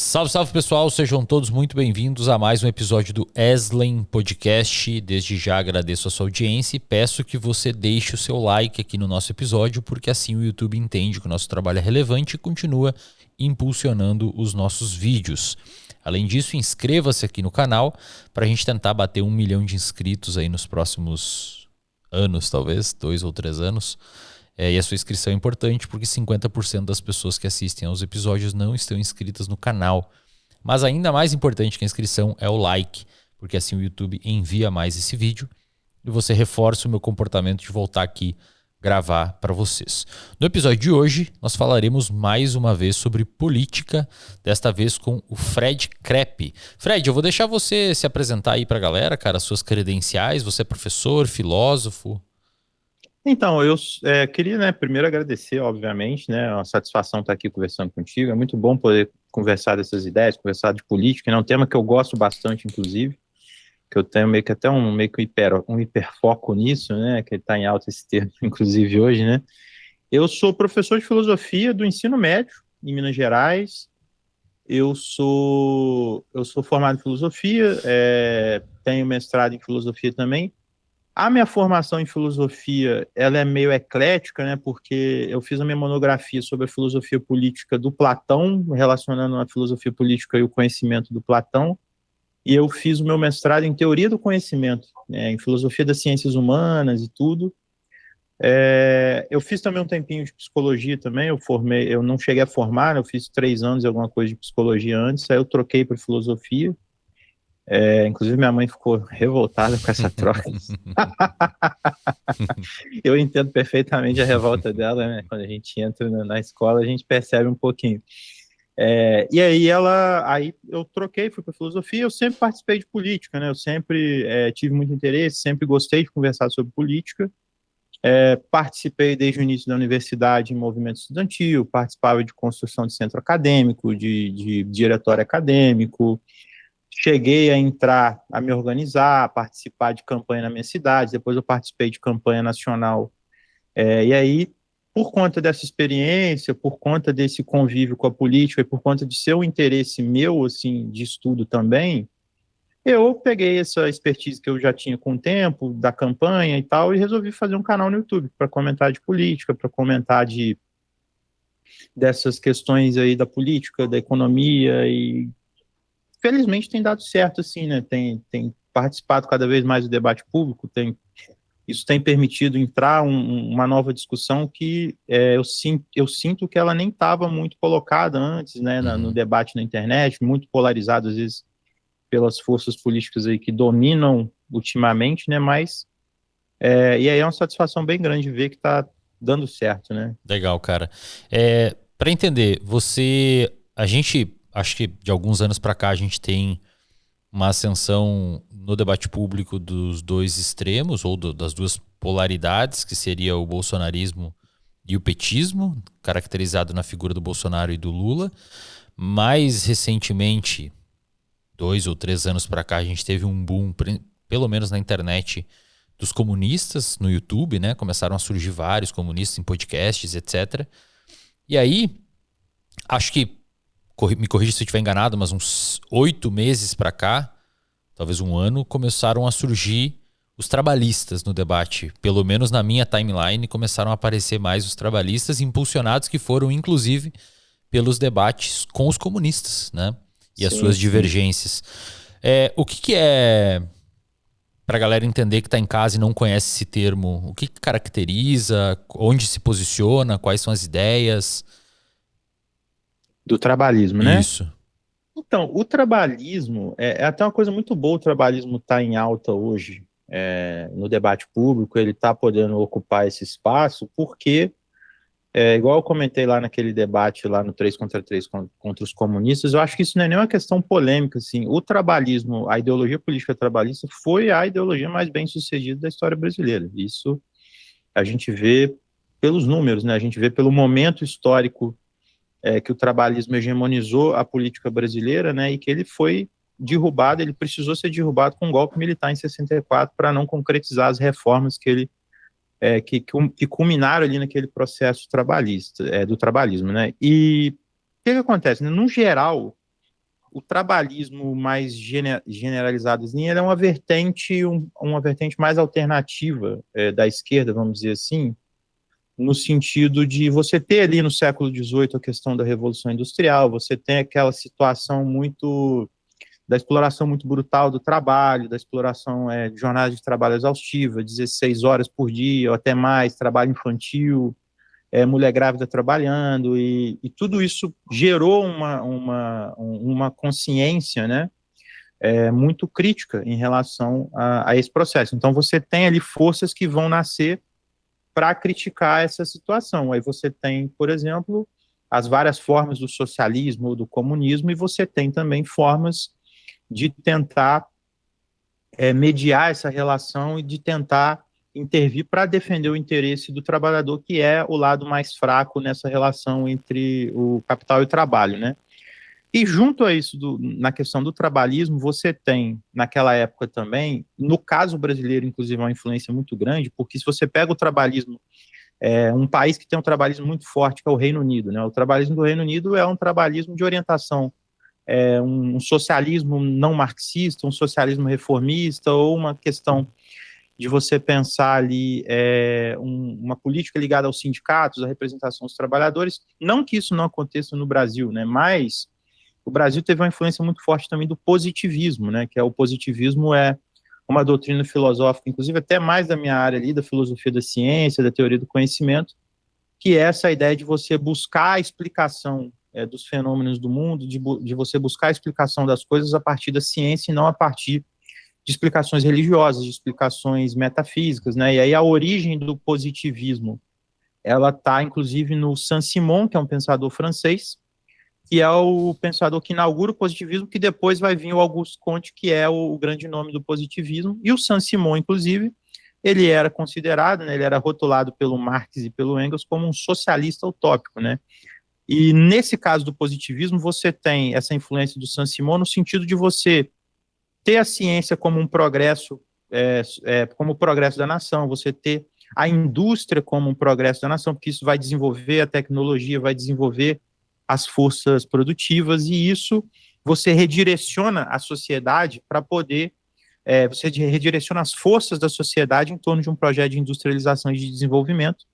Salve, salve pessoal, sejam todos muito bem-vindos a mais um episódio do Eslen Podcast. Desde já agradeço a sua audiência e peço que você deixe o seu like aqui no nosso episódio, porque assim o YouTube entende que o nosso trabalho é relevante e continua impulsionando os nossos vídeos. Além disso, inscreva-se aqui no canal para a gente tentar bater 1 milhão de inscritos aí nos próximos anos, talvez, 2 ou 3 anos. E a sua inscrição é importante porque 50% das pessoas que assistem aos episódios não estão inscritas no canal. Mas ainda mais importante que a inscrição é o like, porque assim o YouTube envia mais esse vídeo e você reforça o meu comportamento de voltar aqui gravar para vocês. No episódio de hoje, nós falaremos mais uma vez sobre política, desta vez com o Fred Krepp. Fred, eu vou deixar você se apresentar aí para a galera, cara, suas credenciais. Você é professor, filósofo? Então, eu queria, primeiro agradecer, obviamente, é uma satisfação estar aqui conversando contigo. É muito bom poder conversar dessas ideias, conversar de política, um tema que eu gosto bastante, inclusive, que eu tenho meio que até um hiperfoco nisso, que está em alta esse termo, inclusive hoje, Eu sou professor de filosofia do ensino médio em Minas Gerais. Eu sou formado em filosofia, tenho mestrado em filosofia também. A minha formação em filosofia, ela é meio eclética, porque eu fiz a minha monografia sobre a filosofia política do Platão, relacionando a filosofia política e o conhecimento do Platão, e eu fiz o meu mestrado em teoria do conhecimento, em filosofia das ciências humanas e tudo. Eu fiz também um tempinho de psicologia também, eu não cheguei a formar, eu fiz 3 anos e alguma coisa de psicologia antes, aí eu troquei para filosofia. Inclusive minha mãe ficou revoltada com essa troca. Eu entendo perfeitamente a revolta dela, Quando a gente entra na escola, a gente percebe um pouquinho. E aí eu troquei, fui para filosofia. Eu sempre participei de política, Eu sempre tive muito interesse, sempre gostei de conversar sobre política. Participei desde o início da universidade em movimento estudantil, participava de construção de centro acadêmico, de diretório acadêmico. Cheguei a me organizar, a participar de campanha na minha cidade, depois eu participei de campanha nacional. E aí, por conta dessa experiência, por conta desse convívio com a política e por conta de ser um interesse meu, assim, de estudo também, eu peguei essa expertise que eu já tinha com o tempo, da campanha e tal, e resolvi fazer um canal no YouTube para comentar de política, para comentar dessas questões aí da política, da economia e felizmente tem dado certo, assim, Tem participado cada vez mais do debate público, isso tem permitido entrar uma nova discussão que eu sinto que ela nem estava muito colocada antes, no debate na internet, muito polarizado, às vezes, pelas forças políticas aí que dominam ultimamente, Mas, e aí é uma satisfação bem grande ver que está dando certo, Legal, cara. Para entender, a gente, acho que de alguns anos para cá a gente tem uma ascensão no debate público dos dois extremos, ou das duas polaridades, que seria o bolsonarismo e o petismo, caracterizado na figura do Bolsonaro e do Lula. Mais recentemente, 2 ou 3 anos para cá, a gente teve um boom, pelo menos na internet, dos comunistas no YouTube, Começaram a surgir vários comunistas em podcasts, etc. E aí, acho que, me corrija se eu estiver enganado, mas uns 8 meses para cá, talvez um ano, começaram a surgir os trabalhistas no debate. Pelo menos na minha timeline, começaram a aparecer mais os trabalhistas, impulsionados que foram, inclusive, pelos debates com os comunistas, E as suas divergências. O que é, para a galera entender que está em casa e não conhece esse termo, o que caracteriza, onde se posiciona, quais são as ideias? Do trabalhismo, Isso. Então, o trabalhismo, é até uma coisa muito boa, o trabalhismo está em alta hoje no debate público, ele está podendo ocupar esse espaço, porque, igual eu comentei lá naquele debate, lá no 3 contra 3 contra os comunistas, eu acho que isso não é nem uma questão polêmica, assim, o trabalhismo, a ideologia política trabalhista foi a ideologia mais bem sucedida da história brasileira, isso a gente vê pelos números, A gente vê pelo momento histórico que o trabalhismo hegemonizou a política brasileira, e que ele foi derrubado, ele precisou ser derrubado com um golpe militar em 64 para não concretizar as reformas que culminaram ali naquele processo trabalhista, do trabalhismo, E o que acontece? No geral, o trabalhismo mais generalizado, assim, ele é uma uma vertente mais alternativa da esquerda, vamos dizer assim, no sentido de você ter ali no século XVIII a questão da Revolução Industrial, você tem aquela situação da exploração muito brutal do trabalho, da exploração de jornada de trabalho exaustiva, 16 horas por dia ou até mais, trabalho infantil, mulher grávida trabalhando, e tudo isso gerou uma consciência, né, muito crítica em relação a esse processo. Então você tem ali forças que vão nascer para criticar essa situação. Aí você tem, por exemplo, as várias formas do socialismo ou do comunismo, e você tem também formas de tentar mediar essa relação e de tentar intervir para defender o interesse do trabalhador, que é o lado mais fraco nessa relação entre o capital e o trabalho, né? E junto a isso, na questão do trabalhismo, você tem, naquela época também, no caso brasileiro, inclusive, uma influência muito grande, porque se você pega o trabalhismo, um país que tem um trabalhismo muito forte, que é o Reino Unido, né? O trabalhismo do Reino Unido é um trabalhismo de orientação, um socialismo não marxista, um socialismo reformista, ou uma questão de você pensar ali uma política ligada aos sindicatos, à representação dos trabalhadores. Não que isso não aconteça no Brasil, né? Mas o Brasil teve uma influência muito forte também do positivismo, né? Que o positivismo é uma doutrina filosófica, inclusive até mais da minha área ali, da filosofia da ciência, da teoria do conhecimento, que é essa ideia de você buscar a explicação dos fenômenos do mundo, de você buscar a explicação das coisas a partir da ciência e não a partir de explicações religiosas, de explicações metafísicas, né? E aí a origem do positivismo, ela está inclusive no Saint-Simon, que é um pensador francês, que é o pensador que inaugura o positivismo, que depois vai vir o Auguste Comte, que é o grande nome do positivismo, e o Saint-Simon, inclusive, ele era considerado, né, ele era rotulado pelo Marx e pelo Engels como um socialista utópico, né? E nesse caso do positivismo, você tem essa influência do Saint-Simon no sentido de você ter a ciência como um progresso, como o progresso da nação, você ter a indústria como um progresso da nação, porque isso vai desenvolver a tecnologia, vai desenvolver as forças produtivas, e isso você redireciona a sociedade para poder, você redireciona as forças da sociedade em torno de um projeto de industrialização e de desenvolvimento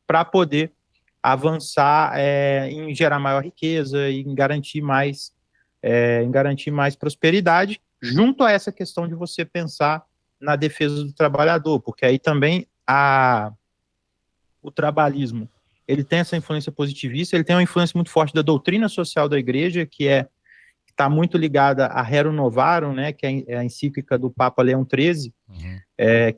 para poder avançar em gerar maior riqueza e em garantir mais prosperidade, junto a essa questão de você pensar na defesa do trabalhador, porque aí também o trabalhismo, ele tem essa influência positivista, ele tem uma influência muito forte da doutrina social da igreja, que está muito ligada a Rerum Novarum, né, que é a encíclica do Papa Leão XIII,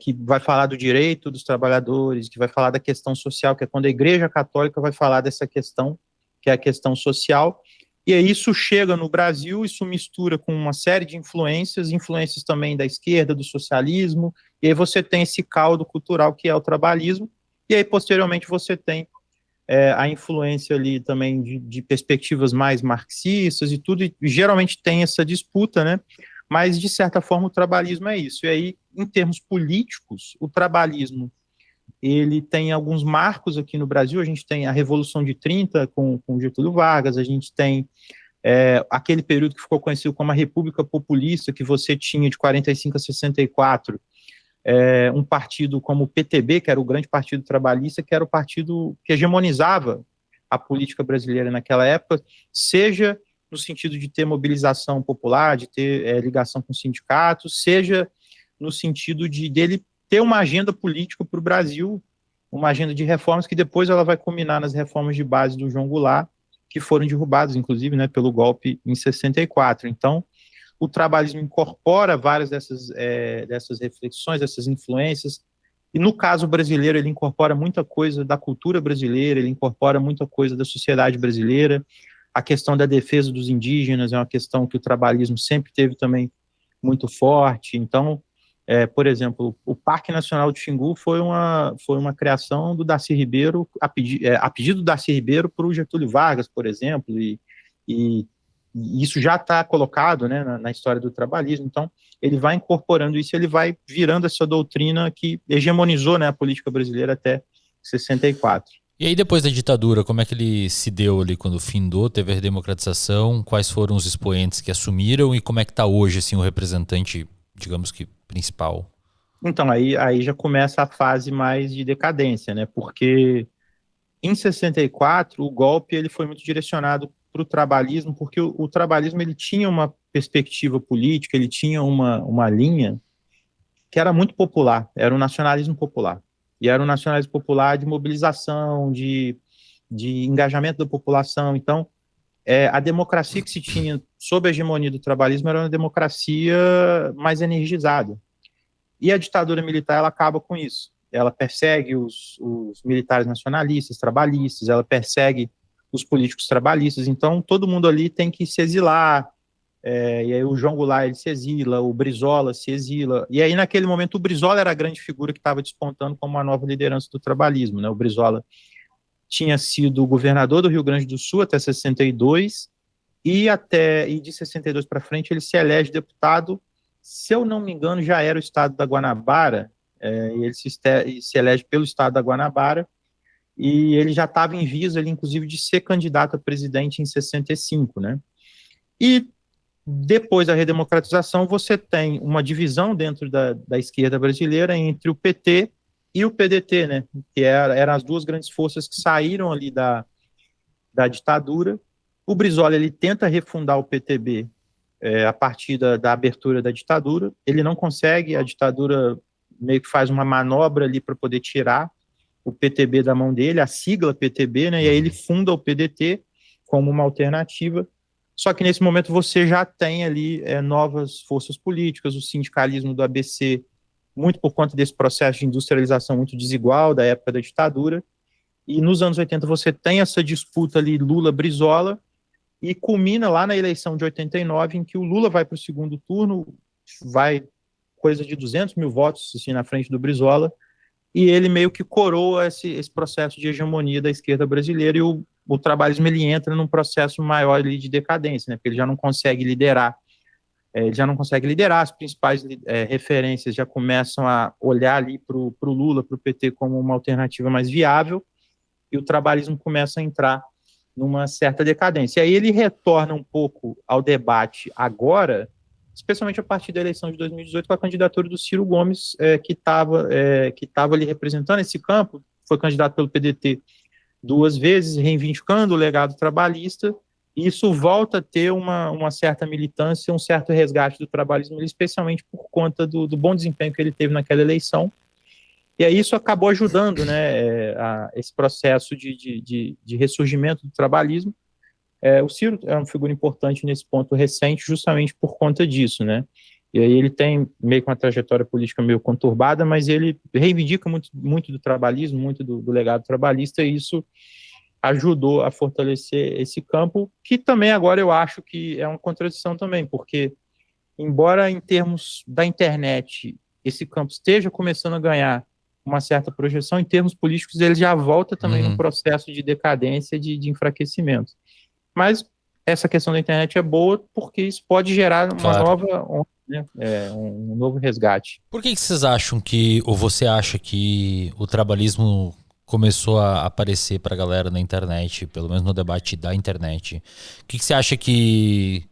que vai falar do direito dos trabalhadores, que vai falar da questão social, que é quando a igreja católica vai falar dessa questão, que é a questão social. E aí isso chega no Brasil, isso mistura com uma série de influências também da esquerda, do socialismo, e aí você tem esse caldo cultural que é o trabalhismo, e aí posteriormente você tem a influência ali também de perspectivas mais marxistas e tudo, e geralmente tem essa disputa, né? Mas de certa forma o trabalhismo é isso. E aí, em termos políticos, o trabalhismo ele tem alguns marcos aqui no Brasil. A gente tem a Revolução de 30 com Getúlio Vargas, a gente tem aquele período que ficou conhecido como a República Populista, que você tinha de 45 a 64, um partido como o PTB, que era o grande partido trabalhista, que era o partido que hegemonizava a política brasileira naquela época, seja no sentido de ter mobilização popular, de ter ligação com sindicatos, seja no sentido dele ter uma agenda política para o Brasil, uma agenda de reformas que depois ela vai culminar nas reformas de base do João Goulart, que foram derrubadas, inclusive, né, pelo golpe em 64. Então, o trabalhismo incorpora várias dessas reflexões, dessas influências, e no caso brasileiro ele incorpora muita coisa da cultura brasileira, ele incorpora muita coisa da sociedade brasileira. A questão da defesa dos indígenas é uma questão que o trabalhismo sempre teve também muito forte. Então, por exemplo, o Parque Nacional do Xingu foi uma criação do Darcy Ribeiro, a pedido do Darcy Ribeiro para o Getúlio Vargas, por exemplo, e isso já está colocado, né, na história do trabalhismo. Então, ele vai incorporando isso, ele vai virando essa doutrina que hegemonizou, né, a política brasileira até 64. E aí, depois da ditadura, como é que ele se deu ali quando findou, teve a redemocratização? Quais foram os expoentes que assumiram e como é que está hoje, assim, o representante, digamos que, principal? Então, aí já começa a fase mais de decadência, né? Porque em 64, o golpe ele foi muito direcionado para o trabalhismo, porque o trabalhismo ele tinha uma perspectiva política, ele tinha uma linha que era muito popular, era o nacionalismo popular. E era um nacionalismo popular de mobilização, de engajamento da população. Então, a democracia que se tinha sob a hegemonia do trabalhismo era uma democracia mais energizada. E a ditadura militar ela acaba com isso. Ela persegue os militares nacionalistas, trabalhistas, ela persegue os políticos trabalhistas. Então, todo mundo ali tem que se exilar. E aí o João Goulart ele se exila, o Brizola se exila. E aí, naquele momento, o Brizola era a grande figura que estava despontando como uma nova liderança do trabalhismo. Né? O Brizola tinha sido governador do Rio Grande do Sul até 62, e de 62 para frente ele se elege deputado. Se eu não me engano, já era o estado da Guanabara, e ele se elege pelo estado da Guanabara, e ele já estava em vias, ali, inclusive, de ser candidato a presidente em 65, né? E depois da redemocratização, você tem uma divisão dentro da esquerda brasileira entre o PT e o PDT, né? Que eram as duas grandes forças que saíram ali da ditadura. O Brizola ele tenta refundar o PTB a partir da abertura da ditadura. Ele não consegue, a ditadura meio que faz uma manobra ali para poder tirar o PTB da mão dele, a sigla PTB, né? E aí ele funda o PDT como uma alternativa. Só que nesse momento você já tem ali novas forças políticas, o sindicalismo do ABC, muito por conta desse processo de industrialização muito desigual da época da ditadura. E nos anos 80 você tem essa disputa ali Lula-Brizola, e culmina lá na eleição de 89, em que o Lula vai para o segundo turno, vai coisa de 200 mil votos assim, na frente do Brizola, e ele meio que coroa esse processo de hegemonia da esquerda brasileira, e o trabalhismo ele entra num processo maior ali de decadência, né, porque ele já não consegue liderar, as principais referências já começam a olhar ali para o Lula, para o PT como uma alternativa mais viável, e o trabalhismo começa a entrar numa certa decadência. E aí ele retorna um pouco ao debate agora, especialmente a partir da eleição de 2018, com a candidatura do Ciro Gomes, que estava ali representando esse campo, foi candidato pelo PDT 2 vezes, reivindicando o legado trabalhista, e isso volta a ter uma certa militância, um certo resgate do trabalhismo, especialmente por conta do bom desempenho que ele teve naquela eleição. E aí isso acabou ajudando, né, esse processo de ressurgimento do trabalhismo. O Ciro é uma figura importante nesse ponto recente, justamente por conta disso, né? E aí ele tem meio que uma trajetória política meio conturbada, mas ele reivindica muito, muito do trabalhismo, muito do legado trabalhista, e isso ajudou a fortalecer esse campo, que também agora eu acho que é uma contradição também, porque embora em termos da internet esse campo esteja começando a ganhar uma certa projeção, em termos políticos ele já volta também num processo de decadência, de enfraquecimento. Mas essa questão da internet é boa porque isso pode gerar uma nova onda, né? Um novo resgate. Por que vocês acham ou você acha que o trabalhismo começou a aparecer para a galera na internet, pelo menos no debate da internet? O que você acha que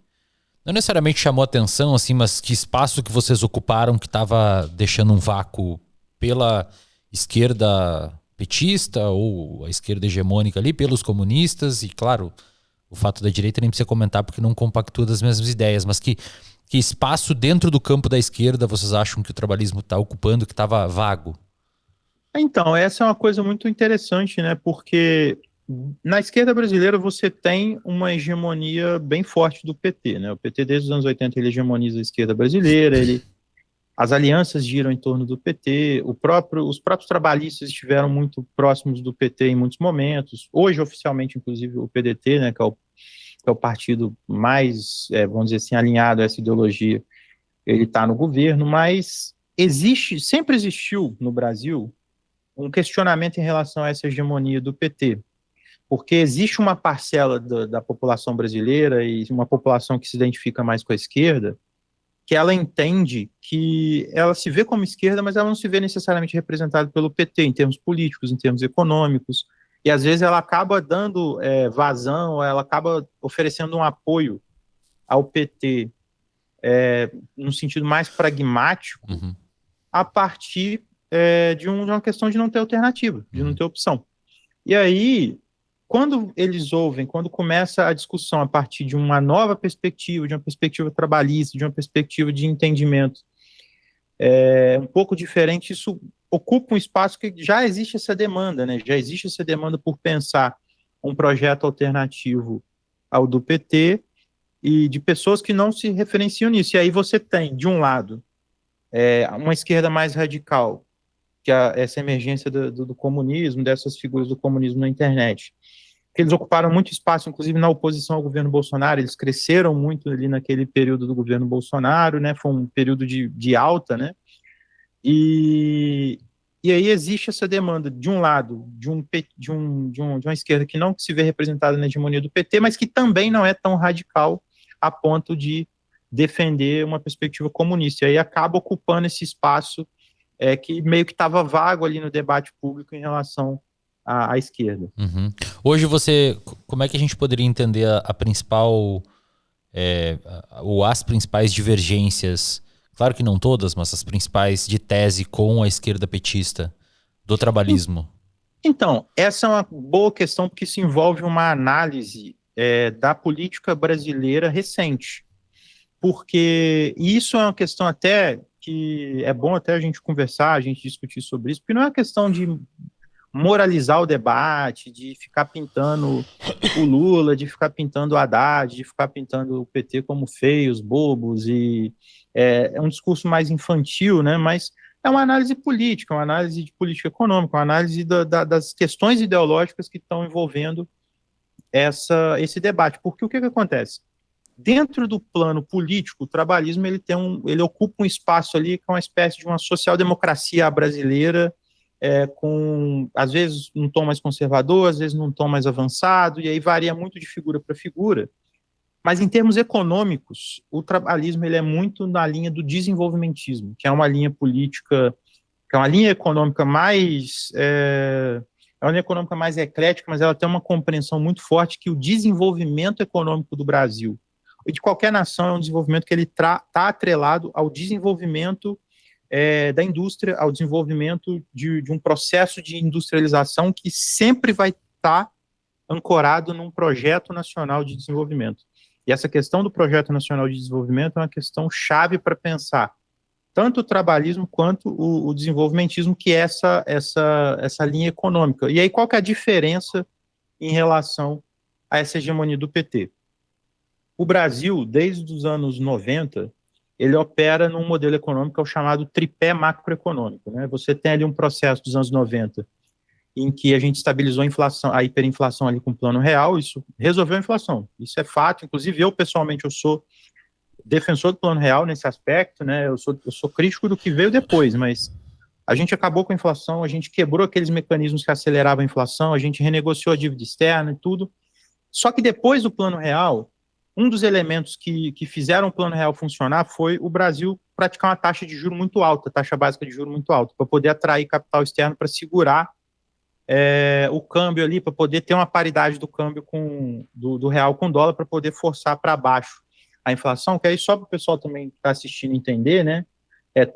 não necessariamente chamou atenção, assim, mas que espaço que vocês ocuparam que estava deixando um vácuo pela esquerda petista ou a esquerda hegemônica ali, pelos comunistas, e claro, o fato da direita nem precisa comentar porque não compactua das mesmas ideias, mas que espaço dentro do campo da esquerda vocês acham que o trabalhismo está ocupando que estava vago? Então, essa é uma coisa muito interessante, né? Porque na esquerda brasileira você tem uma hegemonia bem forte do PT, né? O PT desde os anos 80 ele hegemoniza a esquerda brasileira, as alianças giram em torno do PT, os próprios trabalhistas estiveram muito próximos do PT em muitos momentos. Hoje, oficialmente, inclusive, o PDT, né, que é o partido mais, vamos dizer assim, alinhado a essa ideologia, ele está no governo, mas sempre existiu no Brasil um questionamento em relação a essa hegemonia do PT, porque existe uma parcela da população brasileira e uma população que se identifica mais com a esquerda, que ela entende que ela se vê como esquerda, mas ela não se vê necessariamente representada pelo PT em termos políticos, em termos econômicos. e às vezes ela acaba dando vazão, ela acaba oferecendo um apoio ao PT no sentido mais pragmático, Uhum. a partir de uma questão de não ter alternativa, de não ter opção. E aí, quando eles ouvem, quando começa a discussão a partir de uma nova perspectiva, de uma perspectiva trabalhista, de uma perspectiva de entendimento um pouco diferente, isso ocupa um espaço que já existe essa demanda, né? Já existe essa demanda por pensar um projeto alternativo ao do PT e de pessoas que não se referenciam nisso. E aí você tem, de um lado, uma esquerda mais radical, que é essa emergência do comunismo, dessas figuras do comunismo na internet, que eles ocuparam muito espaço, inclusive na oposição ao governo Bolsonaro, eles cresceram muito ali naquele período do governo Bolsonaro, né? Foi um período de alta, né? E aí existe essa demanda, de um lado, de uma esquerda que não se vê representada na hegemonia do PT, mas que também não é tão radical a ponto de defender uma perspectiva comunista. E aí acaba ocupando esse espaço que meio que estava vago ali no debate público em relação à esquerda. Uhum. Hoje como é que a gente poderia entender a principal, ou as principais divergências, claro que não todas, mas as principais de tese com a esquerda petista do trabalhismo? Então, essa é uma boa questão porque isso envolve uma análise da política brasileira recente, porque isso é uma questão até que é bom até a gente conversar, a gente discutir sobre isso, porque não é uma questão de moralizar o debate, de ficar pintando o Lula, de ficar pintando o Haddad, de ficar pintando o PT como feios, bobos, e é um discurso mais infantil, né? Mas é uma análise política, uma análise de política econômica, uma análise das questões ideológicas que estão envolvendo esse debate. Porque o que acontece? Dentro do plano político, o trabalhismo ele ocupa um espaço ali que é uma espécie de uma social-democracia brasileira, com, às vezes, um tom mais conservador, às vezes, num tom mais avançado, e aí varia muito de figura para figura. Mas, em termos econômicos, o trabalhismo ele é muito na linha do desenvolvimentismo, que é uma linha política, que é uma linha econômica mais... é uma linha econômica mais eclética, mas ela tem uma compreensão muito forte que o desenvolvimento econômico do Brasil e de qualquer nação é um desenvolvimento que ele está atrelado ao desenvolvimento da indústria, ao desenvolvimento de um processo de industrialização que sempre vai estar ancorado num projeto nacional de desenvolvimento. E essa questão do projeto nacional de desenvolvimento é uma questão chave para pensar tanto o trabalhismo quanto o desenvolvimentismo, que é essa linha econômica. E aí qual que é a diferença em relação a essa hegemonia do PT? O Brasil, desde os anos 90, ele opera num modelo econômico que é o chamado tripé macroeconômico, né? Você tem ali um processo dos anos 90 em que a gente estabilizou a inflação, a hiperinflação ali com o Plano Real, isso resolveu a inflação, isso é fato, inclusive eu pessoalmente eu sou defensor do Plano Real nesse aspecto, né? Eu sou crítico do que veio depois, mas a gente acabou com a inflação, a gente quebrou aqueles mecanismos que aceleravam a inflação, a gente renegociou a dívida externa e tudo, só que depois do Plano Real, um dos elementos que fizeram o Plano Real funcionar foi o Brasil praticar uma taxa de juro muito alta, taxa básica de juro muito alta, para poder atrair capital externo para segurar o câmbio ali, para poder ter uma paridade do câmbio do real com dólar, para poder forçar para baixo a inflação, que aí só para o pessoal também que está assistindo entender, né?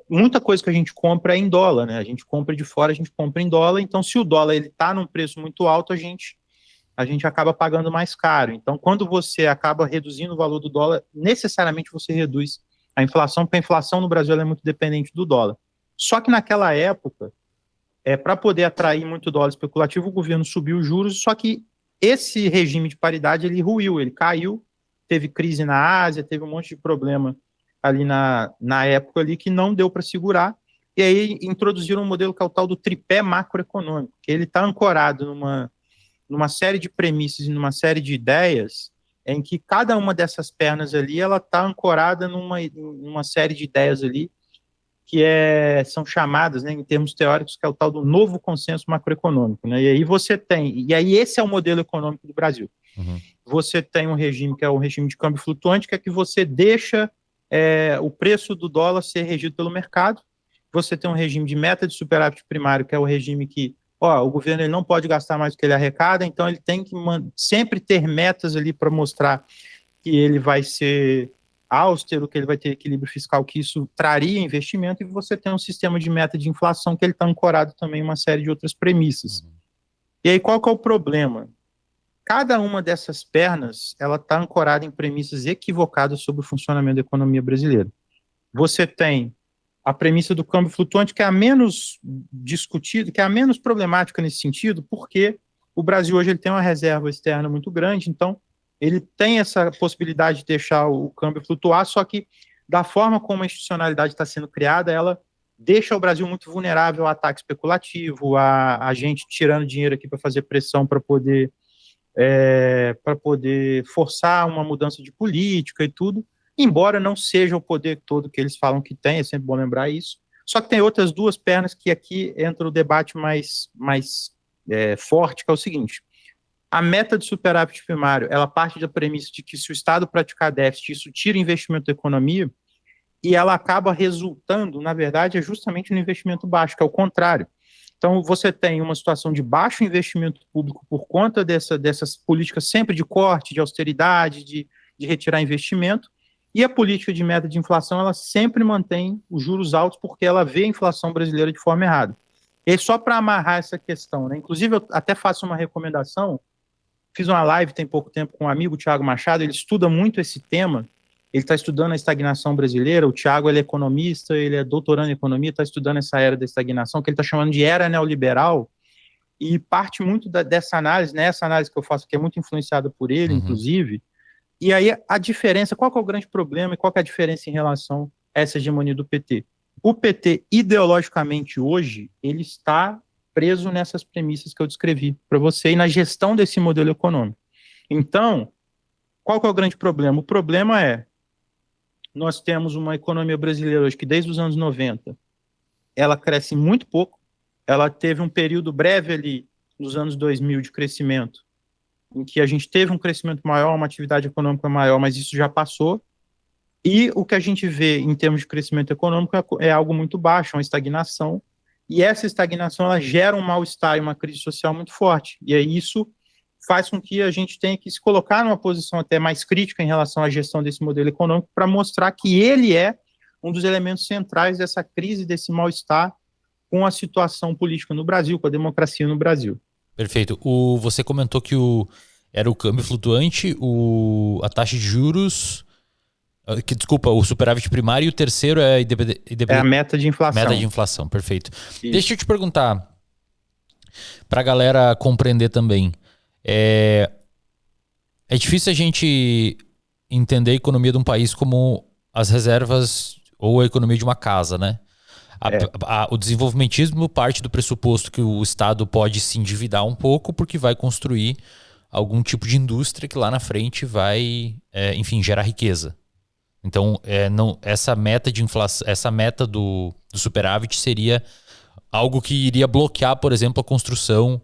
Muita coisa que a gente compra é em dólar, né? A gente compra de fora, a gente compra em dólar, então se o dólar está num preço muito alto, a gente acaba pagando mais caro. Então, quando você acaba reduzindo o valor do dólar, necessariamente você reduz a inflação, porque a inflação no Brasil é muito dependente do dólar. Só que naquela época, para poder atrair muito dólar especulativo, o governo subiu os juros, só que esse regime de paridade, ele ruiu, ele caiu, teve crise na Ásia, teve um monte de problema ali na época ali que não deu para segurar, e aí introduziram um modelo que é o tal do tripé macroeconômico, que ele está ancorado numa série de premissas e numa série de ideias em que cada uma dessas pernas ali, ela está ancorada numa série de ideias ali que são chamadas, né, em termos teóricos, que é o tal do novo consenso macroeconômico, né? E aí esse é o modelo econômico do Brasil. Uhum. Você tem um regime que é o regime de câmbio flutuante, que é que você deixa o preço do dólar ser regido pelo mercado. Você tem um regime de meta de superávit primário, que é o regime que, o governo ele não pode gastar mais do que ele arrecada, então ele tem que sempre ter metas ali para mostrar que ele vai ser austero, que ele vai ter equilíbrio fiscal, que isso traria investimento, e você tem um sistema de meta de inflação que ele está ancorado também em uma série de outras premissas. E aí, qual que é o problema? Cada uma dessas pernas, ela está ancorada em premissas equivocadas sobre o funcionamento da economia brasileira. Você tem a premissa do câmbio flutuante, que é a menos discutida, que é a menos problemática nesse sentido, porque o Brasil hoje ele tem uma reserva externa muito grande, então ele tem essa possibilidade de deixar o câmbio flutuar, só que da forma como a institucionalidade está sendo criada, ela deixa o Brasil muito vulnerável a ataque especulativo, a gente tirando dinheiro aqui para fazer pressão para poder forçar uma mudança de política e tudo, embora não seja o poder todo que eles falam que tem, é sempre bom lembrar isso. Só que tem outras duas pernas que aqui entra o debate mais forte, que é o seguinte: a meta de superávit primário, ela parte da premissa de que se o Estado praticar déficit, isso tira investimento da economia, e ela acaba resultando, na verdade, justamente no investimento baixo, que é o contrário. Então, você tem uma situação de baixo investimento público por conta dessas políticas sempre de corte, de austeridade, de retirar investimento, e a política de meta de inflação, ela sempre mantém os juros altos porque ela vê a inflação brasileira de forma errada. E aí, só para amarrar essa questão, né? Inclusive, eu até faço uma recomendação, fiz uma live tem pouco tempo com um amigo, o Thiago Machado, ele estuda muito esse tema, ele está estudando a estagnação brasileira, o Thiago ele é economista, ele é doutorando em economia, está estudando essa era da estagnação, que ele está chamando de era neoliberal, e parte muito dessa análise, né, essa análise que eu faço aqui é muito influenciada por ele, inclusive, e aí a diferença, qual que é o grande problema e qual que é a diferença em relação a essa hegemonia do PT? O PT, ideologicamente, hoje, ele está preso nessas premissas que eu descrevi para você e na gestão desse modelo econômico. Então, qual que é o grande problema? O problema é, nós temos uma economia brasileira hoje que desde os anos 90, ela cresce muito pouco, ela teve um período breve ali nos anos 2000 de crescimento, em que a gente teve um crescimento maior, uma atividade econômica maior, mas isso já passou, e o que a gente vê em termos de crescimento econômico é algo muito baixo, uma estagnação, e essa estagnação ela gera um mal-estar e uma crise social muito forte, e aí isso faz com que a gente tenha que se colocar numa posição até mais crítica em relação à gestão desse modelo econômico para mostrar que ele é um dos elementos centrais dessa crise, desse mal-estar com a situação política no Brasil, com a democracia no Brasil. Perfeito. Você comentou que era o câmbio flutuante, a taxa de juros, desculpa, o superávit primário, e o terceiro é a meta de inflação. Meta de inflação, perfeito. Isso. Deixa eu te perguntar, para a galera compreender também, é difícil a gente entender a economia de um país como as reservas ou a economia de uma casa, né? O desenvolvimentismo parte do pressuposto que o Estado pode se endividar um pouco porque vai construir algum tipo de indústria que lá na frente vai, enfim, gerar riqueza. Então, essa meta de inflação, essa meta do superávit seria algo que iria bloquear, por exemplo, a construção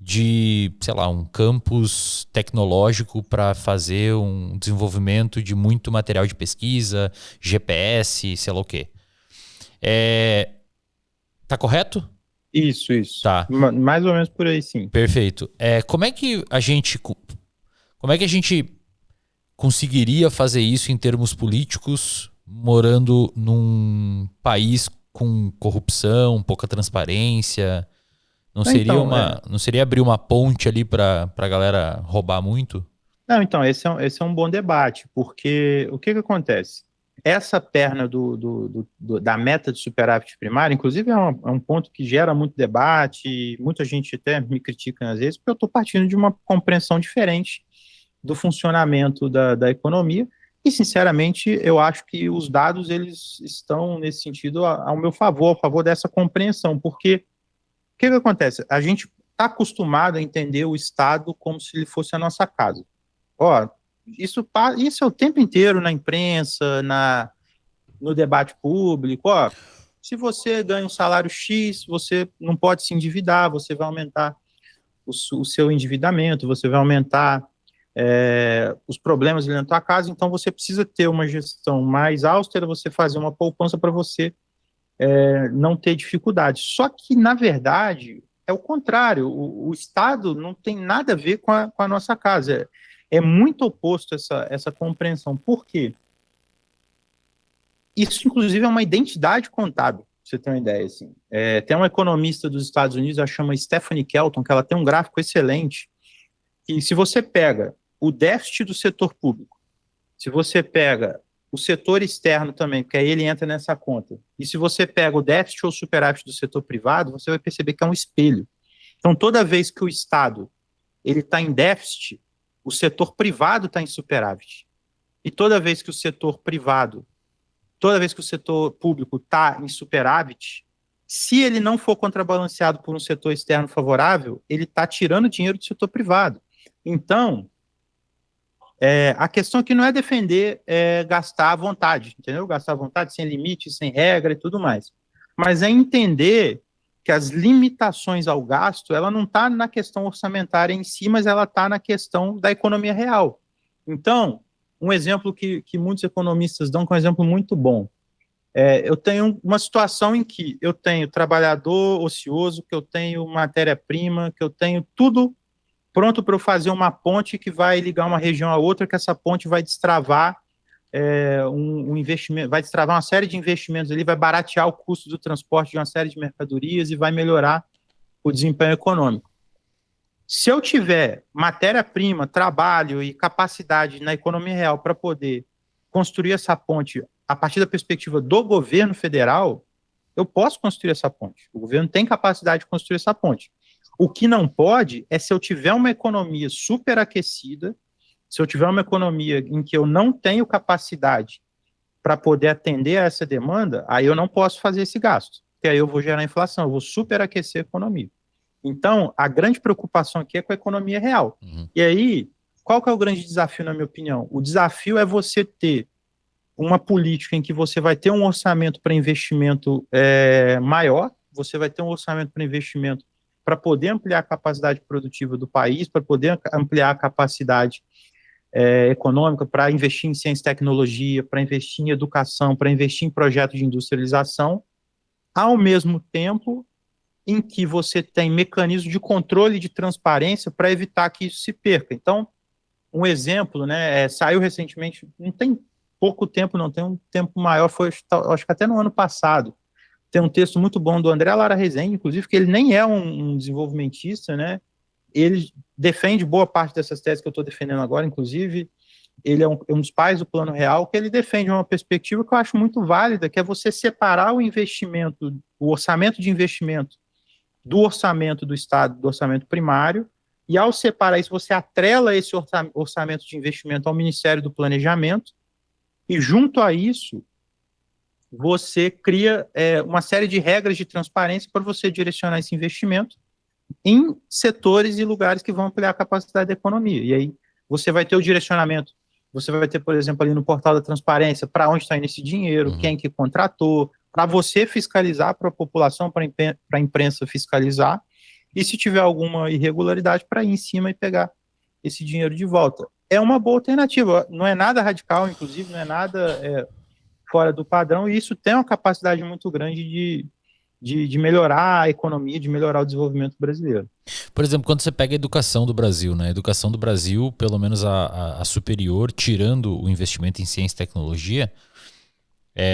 de, sei lá, um campus tecnológico para fazer um desenvolvimento de muito material de pesquisa, GPS, sei lá o quê. Tá correto? Isso. Tá. Mais ou menos por aí, sim. Perfeito. Como é que a gente conseguiria fazer isso em termos políticos, morando num país com corrupção, pouca transparência? Não seria abrir uma ponte ali para a galera roubar muito? Não, então, esse é um bom debate, porque o que acontece? Essa perna da meta de superávit primário, inclusive, é um ponto que gera muito debate, muita gente até me critica às vezes, porque eu estou partindo de uma compreensão diferente do funcionamento da economia, e, sinceramente, eu acho que os dados eles estão, nesse sentido, ao meu favor, a favor dessa compreensão, porque o que acontece? A gente está acostumado a entender o Estado como se ele fosse a nossa casa. Isso é o tempo inteiro na imprensa, no debate público. Se você ganha um salário X, você não pode se endividar, você vai aumentar o seu endividamento, você vai aumentar os problemas na tua casa, então você precisa ter uma gestão mais austera, você fazer uma poupança para você não ter dificuldade. Só que, na verdade, É o contrário, o Estado não tem nada a ver com a nossa casa. É muito oposto essa compreensão. Por quê? Isso, inclusive, é uma identidade contábil, pra você ter uma ideia. Assim. Tem uma economista dos Estados Unidos, ela chama Stephanie Kelton, que ela tem um gráfico excelente, que se você pega o déficit do setor público, se você pega o setor externo também, porque aí ele entra nessa conta, e se você pega o déficit ou superávit do setor privado, você vai perceber que é um espelho. Então, toda vez que o Estado ele está em déficit, o setor privado está em superávit. E toda vez que o setor público está em superávit, se ele não for contrabalanceado por um setor externo favorável, ele está tirando dinheiro do setor privado. Então, a questão aqui não é defender gastar à vontade, entendeu? Gastar à vontade, sem limite, sem regra e tudo mais. Mas é entender que as limitações ao gasto, ela não está na questão orçamentária em si, mas ela está na questão da economia real. Então, um exemplo que muitos economistas dão, que é um exemplo muito bom. Eu tenho uma situação em que eu tenho trabalhador ocioso, que eu tenho matéria-prima, que eu tenho tudo pronto para eu fazer uma ponte que vai ligar uma região a outra, que essa ponte vai destravar um investimento, vai destravar uma série de investimentos ali, vai baratear o custo do transporte de uma série de mercadorias e vai melhorar o desempenho econômico. Se eu tiver matéria-prima, trabalho e capacidade na economia real para poder construir essa ponte a partir da perspectiva do governo federal, eu posso construir essa ponte. O governo tem capacidade de construir essa ponte. O que não pode é se eu tiver uma economia superaquecida, se eu tiver uma economia em que eu não tenho capacidade para poder atender a essa demanda, aí eu não posso fazer esse gasto, porque aí eu vou gerar inflação, eu vou superaquecer a economia. Então, a grande preocupação aqui é com a economia real. Uhum. E aí, qual que é o grande desafio, na minha opinião? O desafio é você ter uma política em que você vai ter um orçamento para investimento maior, você vai ter um orçamento para investimento para poder ampliar a capacidade produtiva do país, para poder ampliar a capacidade econômica, para investir em ciência e tecnologia, para investir em educação, para investir em projetos de industrialização, ao mesmo tempo em que você tem mecanismos de controle e de transparência para evitar que isso se perca. Então, um exemplo, né, saiu recentemente, não tem pouco tempo, não tem um tempo maior, foi acho que até no ano passado, tem um texto muito bom do André Lara Rezende, inclusive, que ele nem é um desenvolvimentista, né, ele defende boa parte dessas teses que eu estou defendendo agora, inclusive, ele é um dos pais do Plano Real, que ele defende uma perspectiva que eu acho muito válida, que é você separar o investimento, o orçamento de investimento do orçamento do Estado, do orçamento primário, e ao separar isso, você atrela esse orçamento de investimento ao Ministério do Planejamento, e junto a isso, você cria uma série de regras de transparência para você direcionar esse investimento em setores e lugares que vão ampliar a capacidade da economia. E aí você vai ter o direcionamento, você vai ter, por exemplo, ali no portal da transparência, para onde está indo esse dinheiro, quem que contratou, para você fiscalizar, para a população, para a imprensa fiscalizar, e se tiver alguma irregularidade, para ir em cima e pegar esse dinheiro de volta. É uma boa alternativa, não é nada radical, inclusive, não é nada fora do padrão, e isso tem uma capacidade muito grande de melhorar a economia, de melhorar o desenvolvimento brasileiro. Por exemplo, quando você pega a educação do Brasil, né? A educação do Brasil, pelo menos a superior, tirando o investimento em ciência e tecnologia,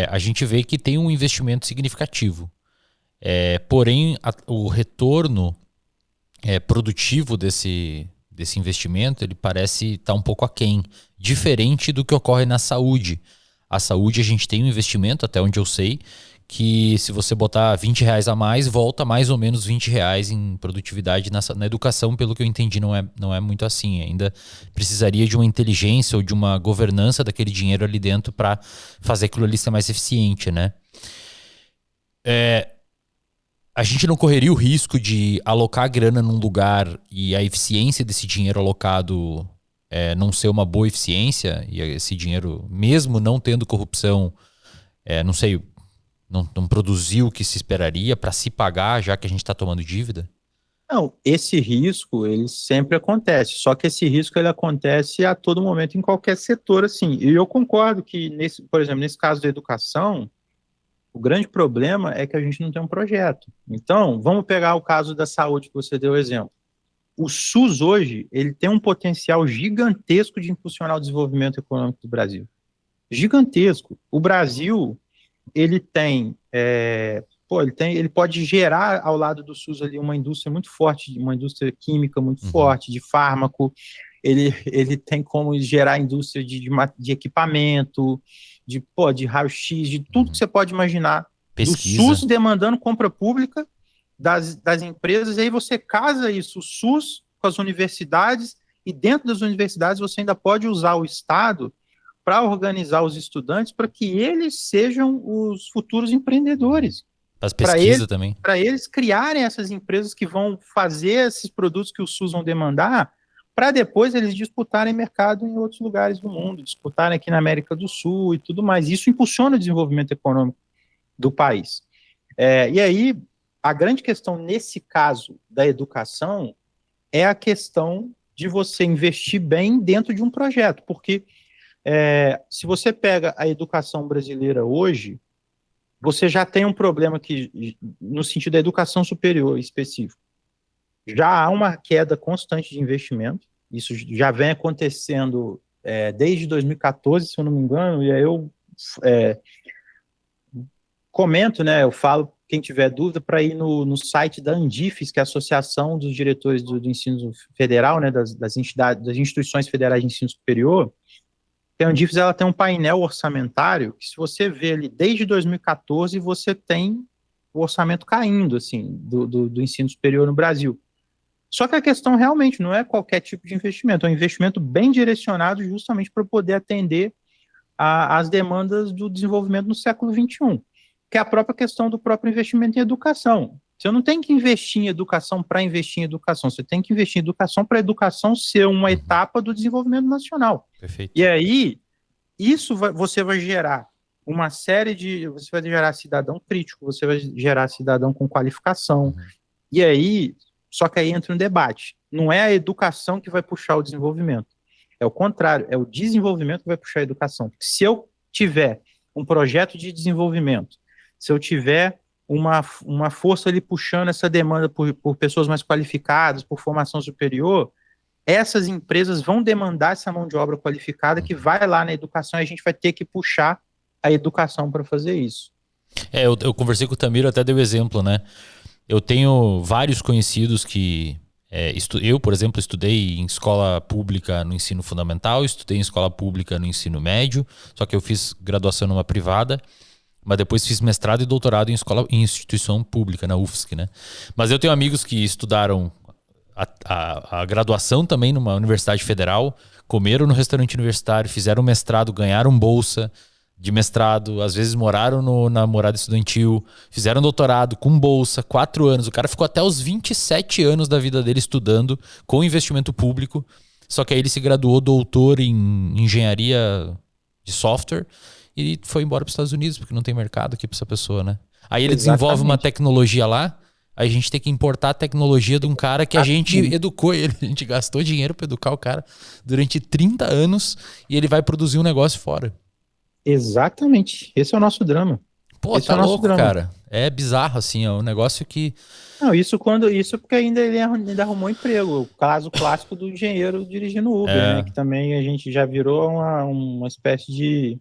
a gente vê que tem um investimento significativo. Porém, o retorno produtivo desse investimento, ele parece estar um pouco aquém, diferente do que ocorre na saúde. A saúde, a gente tem um investimento, até onde eu sei, que se você botar R$20 a mais, volta mais ou menos R$20 em produtividade na educação, pelo que eu entendi, não é muito assim. Ainda precisaria de uma inteligência ou de uma governança daquele dinheiro ali dentro para fazer aquilo ali ser mais eficiente, né? A gente não correria o risco de alocar a grana num lugar e a eficiência desse dinheiro alocado não ser uma boa eficiência, e esse dinheiro, mesmo não tendo corrupção, não sei, não produziu o que se esperaria para se pagar, já que a gente está tomando dívida? Não, esse risco, ele sempre acontece, só que esse risco, ele acontece a todo momento em qualquer setor, assim, e eu concordo que, por exemplo, nesse caso da educação, O grande problema é que a gente não tem um projeto. Então, vamos pegar o caso da saúde que você deu o exemplo. O SUS hoje, ele tem um potencial gigantesco de impulsionar o desenvolvimento econômico do Brasil. Gigantesco. O Brasil, ele tem, ele pode gerar ao lado do SUS ali uma indústria muito forte, uma indústria química muito forte, de fármaco. Ele tem como gerar indústria de equipamento, de raio-x, de tudo que você pode imaginar. Pesquisa. Do SUS demandando compra pública das empresas, e aí você casa isso, o SUS com as universidades, e dentro das universidades você ainda pode usar o Estado para organizar os estudantes para que eles sejam os futuros empreendedores. As pesquisas também. Para eles criarem essas empresas que vão fazer esses produtos que o SUS vão demandar, para depois eles disputarem mercado em outros lugares do mundo, disputarem aqui na América do Sul e tudo mais. Isso impulsiona o desenvolvimento econômico do país. E aí, a grande questão nesse caso da educação é a questão de você investir bem dentro de um projeto, porque se você pega a educação brasileira hoje, você já tem um problema que, no sentido da educação superior específico, já há uma queda constante de investimento, isso já vem acontecendo desde 2014, se eu não me engano, e aí eu comento, né, eu falo, quem tiver dúvida, para ir no site da Andifes, que é a Associação dos Diretores do Ensino Federal, né, das instituições federais de ensino superior. A Andifes, ela tem um painel orçamentário que, se você ver ali, desde 2014, você tem o orçamento caindo, assim, do ensino superior no Brasil. Só que a questão realmente não é qualquer tipo de investimento, é um investimento bem direcionado justamente para poder atender às demandas do desenvolvimento no século XXI, que é a própria questão do próprio investimento em educação. Você não tem que investir em educação para investir em educação, você tem que investir em educação para a educação ser uma etapa do desenvolvimento nacional. Perfeito. E aí, você vai gerar uma série de... Você vai gerar cidadão crítico, você vai gerar cidadão com qualificação. E aí, só que aí entra um debate. Não é a educação que vai puxar o desenvolvimento. É o contrário, é o desenvolvimento que vai puxar a educação. Porque se eu tiver um projeto de desenvolvimento, se eu tiver uma força ali puxando essa demanda por pessoas mais qualificadas, por formação superior, essas empresas vão demandar essa mão de obra qualificada que vai lá na educação, e a gente vai ter que puxar a educação para fazer isso. Eu conversei com o Tamiro, até deu exemplo, né? Eu tenho vários conhecidos que... eu, por exemplo, estudei em escola pública no ensino fundamental, estudei em escola pública no ensino médio, só que eu fiz graduação numa privada, mas depois fiz mestrado e doutorado em instituição pública, na UFSC, né? Mas eu tenho amigos que estudaram a graduação também numa universidade federal, comeram no restaurante universitário, fizeram mestrado, ganharam bolsa de mestrado, às vezes moraram na morada estudantil, fizeram doutorado com bolsa, 4 anos. O cara ficou até os 27 anos da vida dele estudando com investimento público, só que aí ele se graduou doutor em engenharia de software e foi embora para os Estados Unidos, porque não tem mercado aqui para essa pessoa, né? Aí ele desenvolve uma tecnologia lá, a gente tem que importar a tecnologia de um cara que a gente educou ele. A gente gastou dinheiro para educar o cara durante 30 anos e ele vai produzir um negócio fora. Exatamente. Esse é o nosso drama. Pô, tá louco, cara. É bizarro, assim, é um negócio que... Não, isso porque ele ainda arrumou emprego. O caso clássico do engenheiro dirigindo Uber, né? Que também a gente já virou uma espécie de...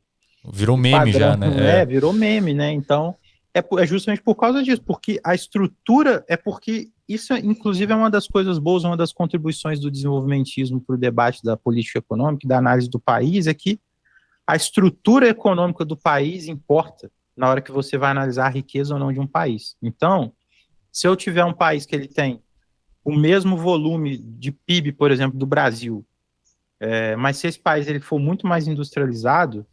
Virou meme padrão, já, né? Virou meme, né? Então... É justamente por causa disso, porque a estrutura porque isso, inclusive, é uma das coisas boas, uma das contribuições do desenvolvimentismo para o debate da política econômica, da análise do país, é que a estrutura econômica do país importa na hora que você vai analisar a riqueza ou não de um país. Então, se eu tiver um país que ele tem o mesmo volume de PIB, por exemplo, do Brasil, mas se esse país ele for muito mais industrializado,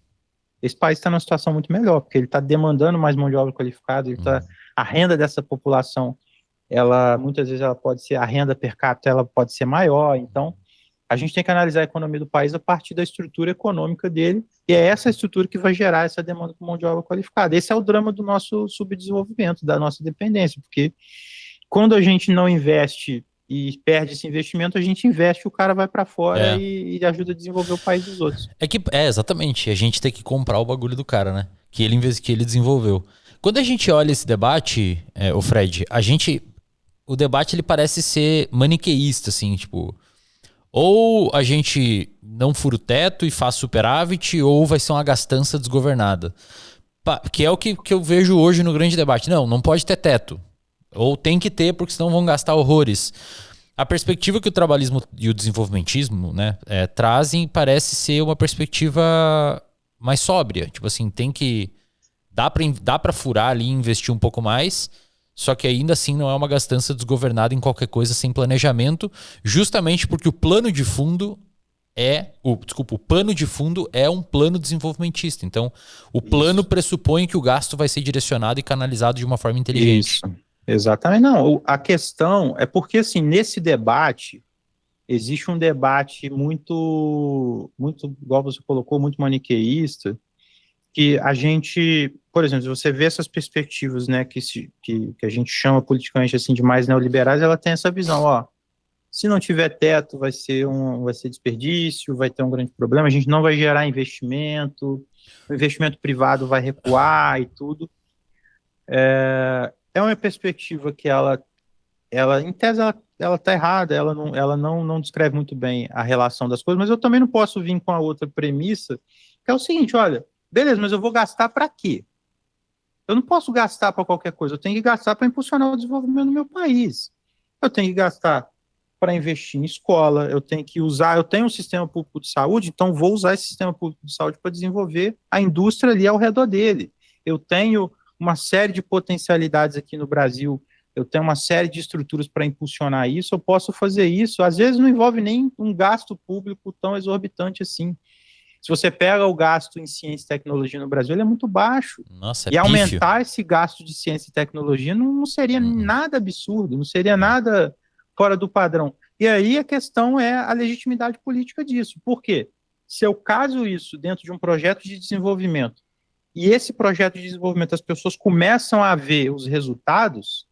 esse país está numa situação muito melhor, porque ele está demandando mais mão de obra qualificada, a renda dessa população, muitas vezes a renda per capita ela pode ser maior, então a gente tem que analisar a economia do país a partir da estrutura econômica dele, e é essa estrutura que vai gerar essa demanda por mão de obra qualificada. Esse é o drama do nosso subdesenvolvimento, da nossa dependência, porque quando a gente não investe e perde esse investimento, a gente investe, o cara vai para fora e ajuda a desenvolver o país dos outros. Exatamente. A gente tem que comprar o bagulho do cara, né? Que ele desenvolveu. Quando a gente olha esse debate, o Fred, o debate ele parece ser maniqueísta, assim, tipo, ou a gente não fura o teto e faz superávit, ou vai ser uma gastança desgovernada. Que é o que eu vejo hoje no grande debate. Não pode ter teto. Ou tem que ter, porque senão vão gastar horrores. A perspectiva que o trabalhismo e o desenvolvimentismo, né, trazem parece ser uma perspectiva mais sóbria. Tipo assim, tem que... Dá pra furar ali e investir um pouco mais, só que ainda assim não é uma gastança desgovernada em qualquer coisa sem planejamento, justamente porque o plano de fundo o pano de fundo é um plano desenvolvimentista. Então, o plano pressupõe que o gasto vai ser direcionado e canalizado de uma forma inteligente. Isso, exatamente. Não, a questão é porque, assim, nesse debate, existe um debate muito, igual você colocou, muito maniqueísta, que a gente, por exemplo, se você vê essas perspectivas, né, que a gente chama politicamente, assim, de mais neoliberais, ela tem essa visão, ó, se não tiver teto, vai ser desperdício, vai ter um grande problema, a gente não vai gerar investimento, o investimento privado vai recuar e tudo. É uma perspectiva que ela em tese, ela está errada, ela não descreve muito bem a relação das coisas, mas eu também não posso vir com a outra premissa, que é o seguinte, olha, beleza, mas eu vou gastar para quê? Eu não posso gastar para qualquer coisa, eu tenho que gastar para impulsionar o desenvolvimento do meu país. Eu tenho que gastar para investir em escola, eu tenho um sistema público de saúde, então vou usar esse sistema público de saúde para desenvolver a indústria ali ao redor dele. Eu tenho uma série de potencialidades aqui no Brasil, eu tenho uma série de estruturas para impulsionar isso, eu posso fazer isso, às vezes não envolve nem um gasto público tão exorbitante assim. Se você pega o gasto em ciência e tecnologia no Brasil, ele é muito baixo. Nossa, e aumentar esse gasto de ciência e tecnologia não seria nada absurdo, não seria nada fora do padrão. E aí a questão é a legitimidade política disso. Por quê? Se eu caso isso dentro de um projeto de desenvolvimento, e esse projeto de desenvolvimento as pessoas começam a ver os resultados,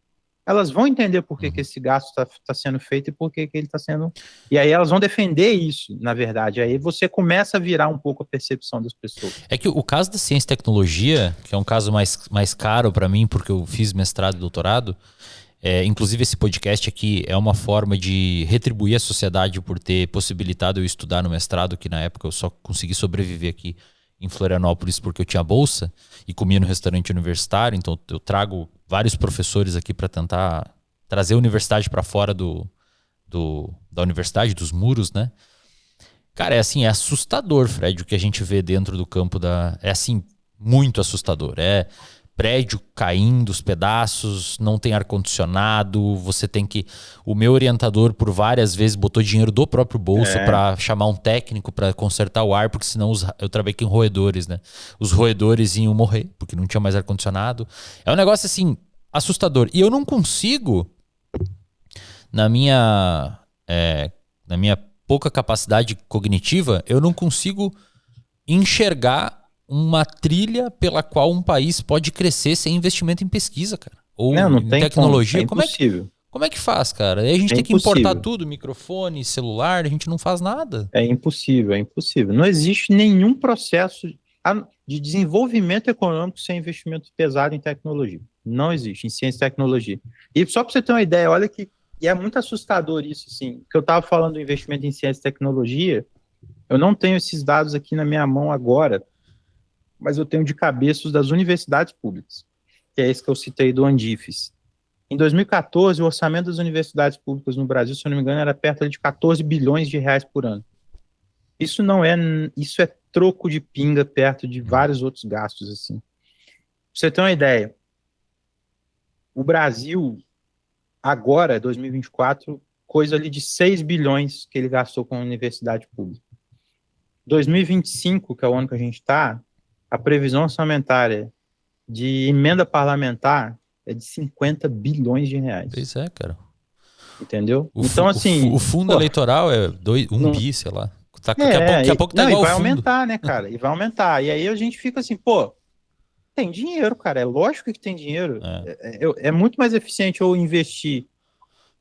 elas vão entender por que esse gasto está sendo feito e por que ele está sendo... E aí elas vão defender isso, na verdade. Aí você começa a virar um pouco a percepção das pessoas. É que o caso da ciência e tecnologia, que é um caso mais caro para mim, porque eu fiz mestrado e doutorado, inclusive esse podcast aqui é uma forma de retribuir a sociedade por ter possibilitado eu estudar no mestrado, que na época eu só consegui sobreviver aqui em Florianópolis porque eu tinha bolsa e comia no restaurante universitário, então eu trago vários professores aqui para tentar trazer a universidade para fora da universidade, dos muros, né? Cara, é assim, é assustador, Fred, o que a gente vê dentro do campo é assim, muito assustador. É prédio caindo, os pedaços, não tem ar-condicionado, você tem que... O meu orientador, por várias vezes, botou dinheiro do próprio bolso para chamar um técnico para consertar o ar, porque senão eu trabalhei em roedores, né? Os roedores iam morrer, porque não tinha mais ar-condicionado. É um negócio, assim, assustador. E eu não consigo, na minha pouca capacidade cognitiva, eu não consigo enxergar uma trilha pela qual um país pode crescer sem investimento em pesquisa, cara. Ou em tecnologia. Como. É impossível. Como é que faz, cara? Aí a gente tem que importar tudo, microfone, celular, a gente não faz nada. É impossível. Não existe nenhum processo de desenvolvimento econômico sem investimento pesado em tecnologia. Não existe, em ciência e tecnologia. E só para você ter uma ideia, olha que e é muito assustador isso, assim, que eu estava falando do investimento em ciência e tecnologia, eu não tenho esses dados aqui na minha mão agora, mas eu tenho de cabeça os das universidades públicas, que é esse que eu citei do Andifes. Em 2014, o orçamento das universidades públicas no Brasil, se eu não me engano, era perto de 14 bilhões de reais por ano. Isso é troco de pinga perto de vários outros gastos, assim. Pra você ter uma ideia, o Brasil, agora, 2024, coisa ali de 6 bilhões que ele gastou com a universidade pública. 2025, que é o ano que a gente está, a previsão orçamentária de emenda parlamentar é de 50 bilhões de reais. Pois é, cara. Entendeu? Então, assim... O fundo eleitoral é 1 bi, sei lá. Daqui a pouco tá igual e vai ao fundo. aumentar, né, cara? E vai aumentar. E aí a gente fica assim, tem dinheiro, cara. É lógico que tem dinheiro. É muito mais eficiente eu investir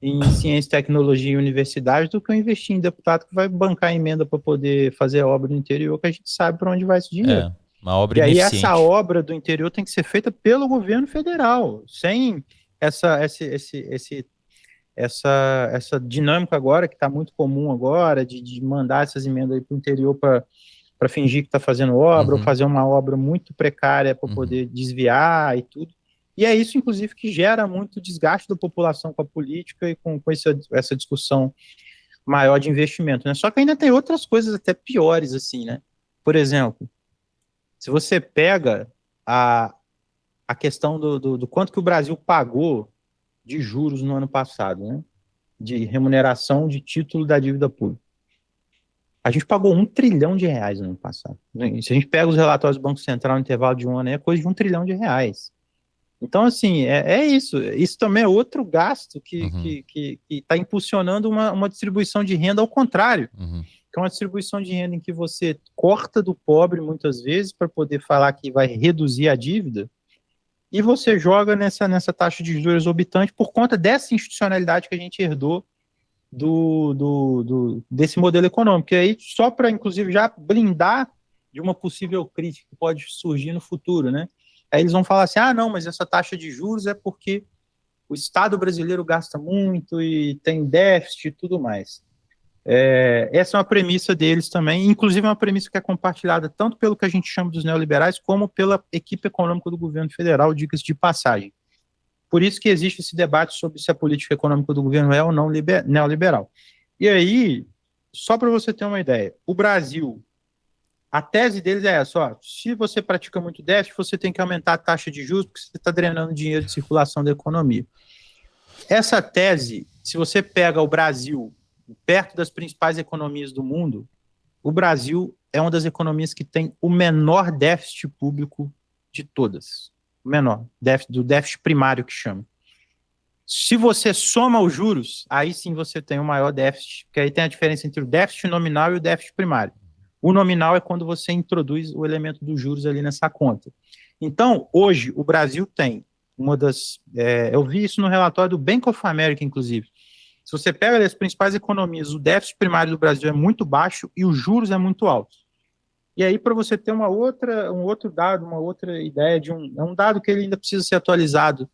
em ciência, tecnologia e universidade do que eu investir em deputado que vai bancar emenda para poder fazer obra no interior, que a gente sabe para onde vai esse dinheiro. Uma obra E aí essa ineficiente. obra do interior tem que ser feita pelo governo federal, sem essa, essa dinâmica agora, que está muito comum agora, de mandar essas emendas para o interior para fingir que está fazendo obra, ou Uhum, fazer uma obra muito precária para uhum, poder desviar e tudo. E é isso, inclusive, que gera muito desgaste da população com a política e com essa discussão maior de investimento, né? Só que ainda tem outras coisas até piores, assim, né? Por exemplo, se você pega a, a questão do quanto que o Brasil pagou de juros no ano passado, né? De remuneração de título da dívida pública. A gente pagou R$ 1 trilhão no ano passado. Se a gente pega os relatórios do Banco Central no intervalo de um ano, é coisa de R$ 1 trilhão. Então, assim, é isso. Isso também é outro gasto que uhum, está que tá impulsionando uma distribuição de renda ao contrário, uhum. que é uma distribuição de renda em que você corta do pobre muitas vezes para poder falar que vai reduzir a dívida, e você joga nessa taxa de juros exorbitante por conta dessa institucionalidade que a gente herdou desse modelo econômico. E aí, só para, inclusive, já blindar de uma possível crítica que pode surgir no futuro, né? Aí eles vão falar assim, ah, não, mas essa taxa de juros é porque o Estado brasileiro gasta muito e tem déficit e tudo mais. Essa é uma premissa deles também, inclusive é uma premissa que é compartilhada tanto pelo que a gente chama dos neoliberais, como pela equipe econômica do governo federal, dicas de passagem. Por isso que existe esse debate sobre se a política econômica do governo é ou não neoliberal. E aí, só para você ter uma ideia, o Brasil, a tese deles é essa, ó, se você pratica muito déficit, você tem que aumentar a taxa de juros, porque você está drenando dinheiro de circulação da economia. Essa tese, se você pega o Brasil perto das principais economias do mundo, o Brasil é uma das economias que tem o menor déficit público de todas. O menor, do déficit primário que chama. Se você soma os juros, aí sim você tem o maior déficit, porque aí tem a diferença entre o déficit nominal e o déficit primário. O nominal é quando você introduz o elemento dos juros ali nessa conta. Então, hoje, o Brasil tem uma das. Eu vi isso no relatório do Bank of America, inclusive. Se você pega as principais economias, o déficit primário do Brasil é muito baixo e os juros é muito alto. E aí, para você ter um outro dado, uma outra ideia é um dado que ele ainda precisa ser atualizado,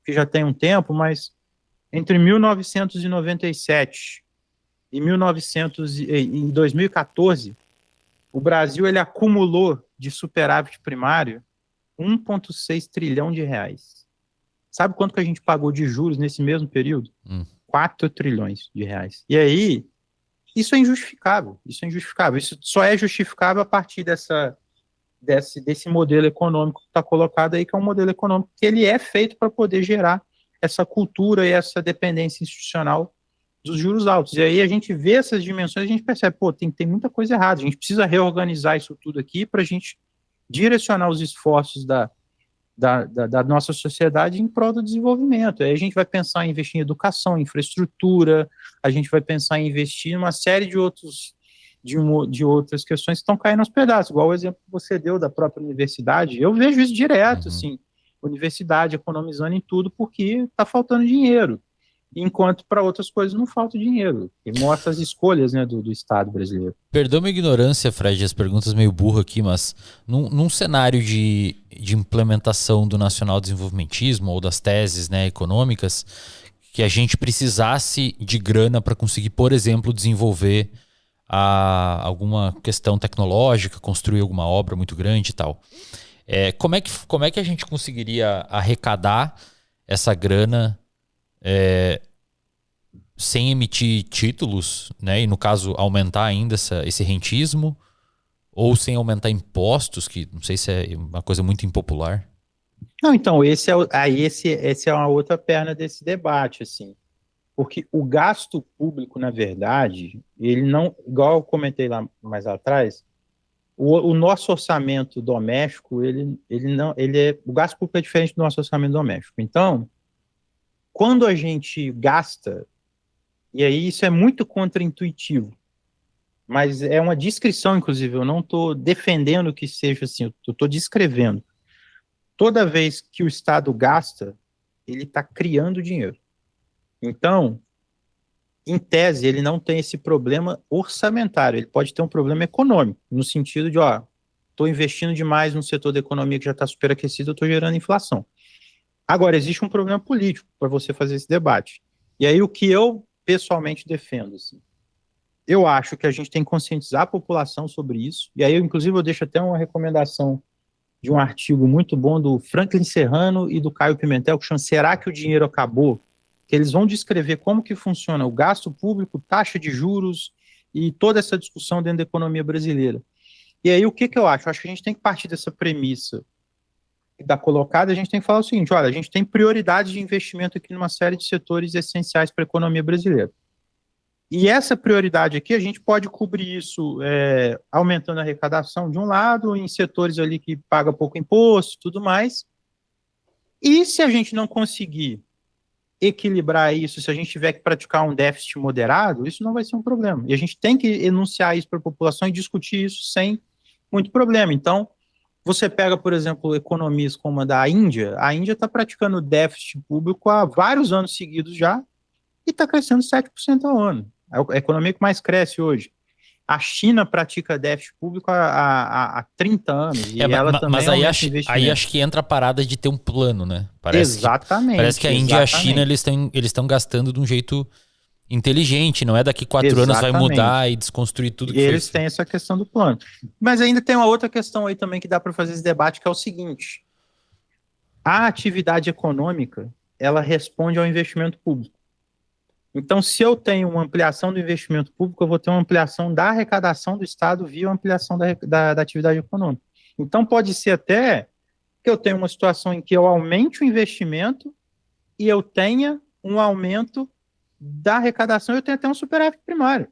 que já tem um tempo, mas entre 1997 e 2014, o Brasil ele acumulou de superávit primário 1,6 trilhão de reais. Sabe quanto que a gente pagou de juros nesse mesmo período? 4 trilhões de reais. E aí, isso é injustificável. Isso é injustificável. Isso só é justificável a partir desse modelo econômico que está colocado aí, que é um modelo econômico que ele é feito para poder gerar essa cultura e essa dependência institucional dos juros altos. E aí a gente vê essas dimensões, a gente percebe, pô, tem muita coisa errada, a gente precisa reorganizar isso tudo aqui para a gente direcionar os esforços da nossa sociedade em prol do desenvolvimento. Aí a gente vai pensar em investir em educação, em infraestrutura, a gente vai pensar em investir em uma série de outras questões que estão caindo aos pedaços, igual o exemplo que você deu da própria universidade. Eu vejo isso direto, Uhum. assim, universidade economizando em tudo porque está faltando dinheiro, enquanto para outras coisas não falta dinheiro. E mostra as escolhas, né, do Estado brasileiro. Perdoa minha ignorância, Fred, as perguntas meio burro aqui, mas num cenário de implementação do nacional desenvolvimentismo ou das teses, né, econômicas, que a gente precisasse de grana para conseguir, por exemplo, desenvolver alguma questão tecnológica, construir alguma obra muito grande e tal. Como é que a gente conseguiria arrecadar essa grana sem emitir títulos, né? E no caso aumentar ainda esse rentismo, ou sem aumentar impostos, que não sei se é uma coisa muito impopular. Não, então, esse é uma outra perna desse debate, assim, porque o gasto público, na verdade, ele não, igual eu comentei lá mais atrás, o nosso orçamento doméstico, ele não, o gasto público é diferente do nosso orçamento doméstico. Então, quando a gente gasta, e aí isso é muito contraintuitivo, mas é uma descrição, inclusive, eu não estou defendendo que seja assim, eu estou descrevendo. Toda vez que o Estado gasta, ele está criando dinheiro. Então, em tese, ele não tem esse problema orçamentário, ele pode ter um problema econômico, no sentido de, ó, estou investindo demais no setor da economia que já está superaquecido, eu estou gerando inflação. Agora, existe um problema político para você fazer esse debate. E aí, o que eu pessoalmente defendo, assim, eu acho que a gente tem que conscientizar a população sobre isso. E aí, inclusive, eu deixo até uma recomendação de um artigo muito bom do Franklin Serrano e do Caio Pimentel, que chama Será que o dinheiro acabou? Que eles vão descrever como que funciona o gasto público, taxa de juros e toda essa discussão dentro da economia brasileira. E aí, o que eu acho? Eu acho que a gente tem que partir dessa premissa da colocada, a gente tem que falar o seguinte, olha, a gente tem prioridade de investimento aqui numa série de setores essenciais para a economia brasileira. E essa prioridade aqui, a gente pode cobrir isso aumentando a arrecadação de um lado, em setores ali que paga pouco imposto e tudo mais. E se a gente não conseguir equilibrar isso, se a gente tiver que praticar um déficit moderado, isso não vai ser um problema. E a gente tem que enunciar isso para a população e discutir isso sem muito problema. Então, você pega, por exemplo, economias como a Índia está praticando déficit público há vários anos seguidos já e está crescendo 7% ao ano. A economia que mais cresce hoje. A China pratica déficit público há 30 anos. E ela também mas aí acho que entra a parada de ter um plano, né? Exatamente. Parece que a Índia e a China eles estão gastando de um jeito inteligente, não é daqui 4 anos vai mudar e desconstruir tudo que foi. Eles têm essa questão do plano. Mas ainda tem uma outra questão aí também que dá para fazer esse debate, que é o seguinte: a atividade econômica, ela responde ao investimento público. Então, se eu tenho uma ampliação do investimento público, eu vou ter uma ampliação da arrecadação do Estado via ampliação da atividade econômica. Então, pode ser até que eu tenha uma situação em que eu aumente o investimento e eu tenha um aumento da arrecadação, eu tenho até um superávit primário.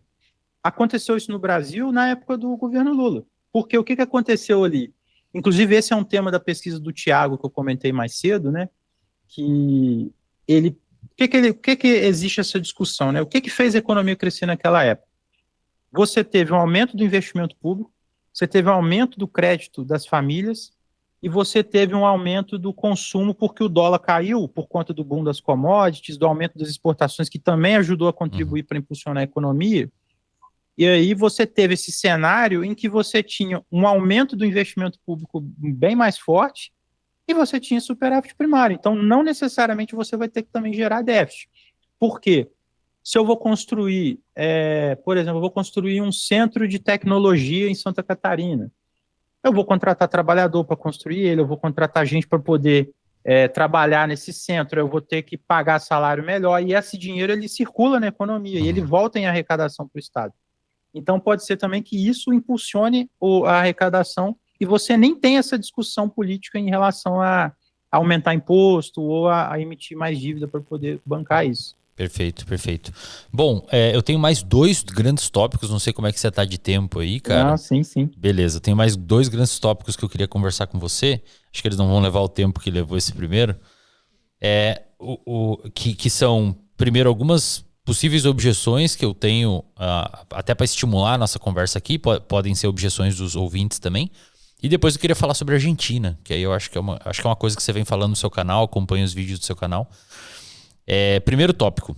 Aconteceu isso no Brasil na época do governo Lula. Porque o que aconteceu ali? Inclusive, esse é um tema da pesquisa do Tiago, que eu comentei mais cedo, né? Que ele... Por que existe essa discussão, né? O que fez a economia crescer naquela época? Você teve um aumento do investimento público, você teve um aumento do crédito das famílias e você teve um aumento do consumo porque o dólar caiu por conta do boom das commodities, do aumento das exportações, que também ajudou a contribuir para impulsionar a economia. E aí você teve esse cenário em que você tinha um aumento do investimento público bem mais forte e você tinha superávit primário. Então, não necessariamente você vai ter que também gerar déficit. Por quê? Se eu vou construir, por exemplo, eu vou construir um centro de tecnologia em Santa Catarina, eu vou contratar trabalhador para construir ele, eu vou contratar gente para poder trabalhar nesse centro, eu vou ter que pagar salário melhor, e esse dinheiro ele circula na economia, e ele volta em arrecadação para o Estado. Então, pode ser também que isso impulsione a arrecadação e você nem tem essa discussão política em relação a aumentar imposto ou a emitir mais dívida para poder bancar isso. Perfeito, perfeito. Bom, eu tenho mais 2 grandes tópicos, não sei como é que você está de tempo aí, cara. Ah, sim. Beleza, eu tenho mais 2 grandes tópicos que eu queria conversar com você. Acho que eles não vão levar o tempo que levou esse primeiro. Que são, primeiro, algumas possíveis objeções que eu tenho, até para estimular a nossa conversa aqui, podem ser objeções dos ouvintes também. E depois eu queria falar sobre a Argentina, que aí eu acho que é uma coisa que você vem falando no seu canal, acompanha os vídeos do seu canal. Primeiro tópico,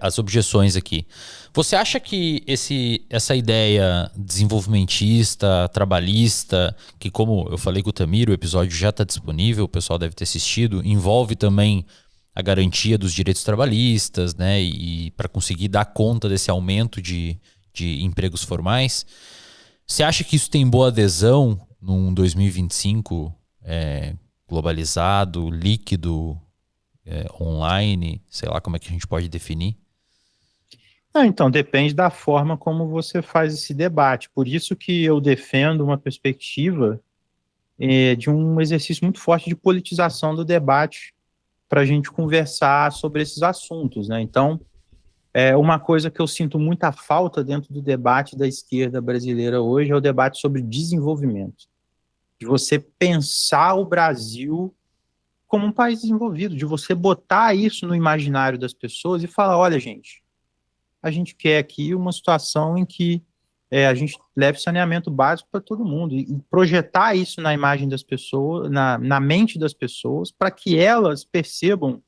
as objeções aqui. Você acha que essa ideia desenvolvimentista, trabalhista, que como eu falei com o Tamir, o episódio já está disponível, o pessoal deve ter assistido, envolve também a garantia dos direitos trabalhistas, né? E para conseguir dar conta desse aumento de empregos formais. Você acha que isso tem boa adesão num 2025 globalizado, líquido, online? Sei lá como é que a gente pode definir. Então, depende da forma como você faz esse debate. Por isso que eu defendo uma perspectiva de um exercício muito forte de politização do debate para a gente conversar sobre esses assuntos, né? Então, uma coisa que eu sinto muita falta dentro do debate da esquerda brasileira hoje é o debate sobre desenvolvimento. De você pensar o Brasil como um país desenvolvido, de você botar isso no imaginário das pessoas e falar, olha, gente, a gente quer aqui uma situação em que a gente leve saneamento básico para todo mundo e projetar isso na imagem das pessoas, na mente das pessoas, para que elas percebam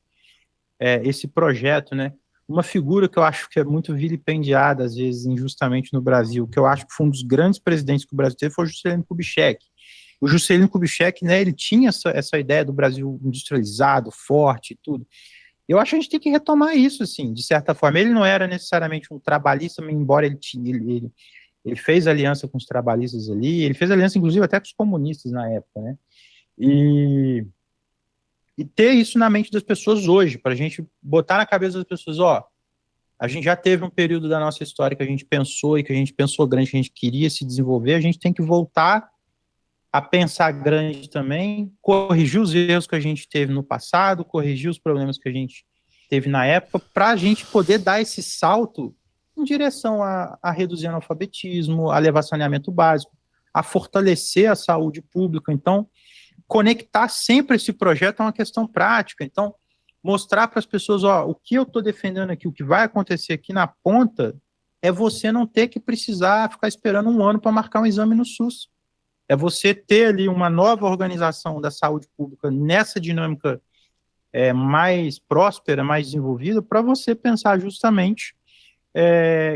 esse projeto, né? uma figura que eu acho que é muito vilipendiada, às vezes, injustamente no Brasil, que eu acho que foi um dos grandes presidentes que o Brasil teve, foi o Juscelino Kubitschek. O Juscelino Kubitschek, né, ele tinha essa ideia do Brasil industrializado, forte e tudo. Eu acho que a gente tem que retomar isso, assim, de certa forma. Ele não era necessariamente um trabalhista, embora ele fez aliança com os trabalhistas ali, ele fez aliança, inclusive, até com os comunistas na época, né? E ter isso na mente das pessoas hoje, para a gente botar na cabeça das pessoas, ó, a gente já teve um período da nossa história que a gente pensou e que a gente pensou grande, que a gente queria se desenvolver, a gente tem que voltar a pensar grande também, corrigir os erros que a gente teve no passado, corrigir os problemas que a gente teve na época, para a gente poder dar esse salto em direção a reduzir analfabetismo, a levar saneamento básico, a fortalecer a saúde pública. Então, conectar sempre esse projeto a uma questão prática. Então, mostrar para as pessoas, ó, o que eu estou defendendo aqui, o que vai acontecer aqui na ponta, é você não ter que precisar ficar esperando um ano para marcar um exame no SUS. É você ter ali uma nova organização da saúde pública nessa dinâmica mais próspera, mais desenvolvida, para você pensar justamente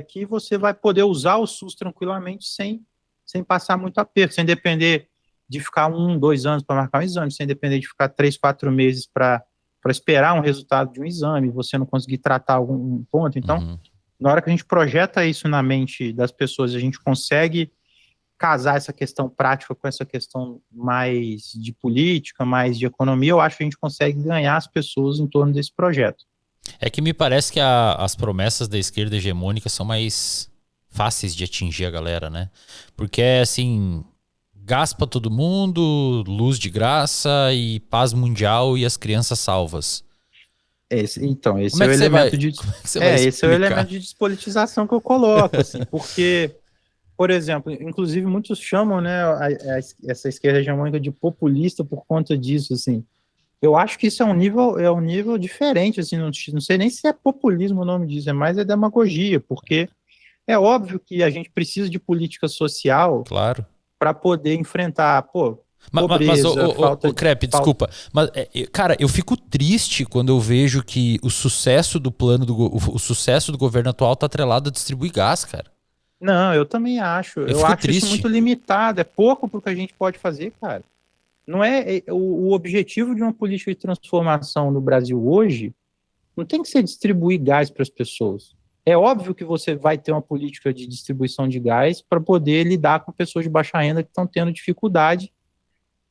que você vai poder usar o SUS tranquilamente sem passar muito aperto, sem depender de ficar 1, 2 anos para marcar um exame, sem depender de ficar 3, 4 meses para esperar um resultado de um exame, você não conseguir tratar algum ponto. Então, na hora que a gente projeta isso na mente das pessoas, a gente consegue casar essa questão prática com essa questão mais de política, mais de economia, eu acho que a gente consegue ganhar as pessoas em torno desse projeto. É que me parece que as promessas da esquerda hegemônica são mais fáceis de atingir a galera, né? Porque é assim, gás pra todo mundo, luz de graça e paz mundial e as crianças salvas. Esse é o Como elemento esse é o elemento de despolitização que eu coloco, assim, porque, por exemplo, inclusive muitos chamam, né, essa esquerda hegemônica de populista por conta disso, assim. Eu acho que isso é um nível diferente, assim, não sei nem se é populismo o nome disso, é mais demagogia, porque é óbvio que a gente precisa de política social, claro, para poder enfrentar, pobreza, falta Crepe, desculpa, mas cara, eu fico triste quando eu vejo que o sucesso do plano o sucesso do governo atual está atrelado a distribuir gás, cara. Não, eu também acho. Eu acho triste. Isso muito limitado, é pouco pro que a gente pode fazer, cara. Não o objetivo de uma política de transformação no Brasil hoje não tem que ser distribuir gás para as pessoas. É óbvio que você vai ter uma política de distribuição de gás para poder lidar com pessoas de baixa renda que estão tendo dificuldade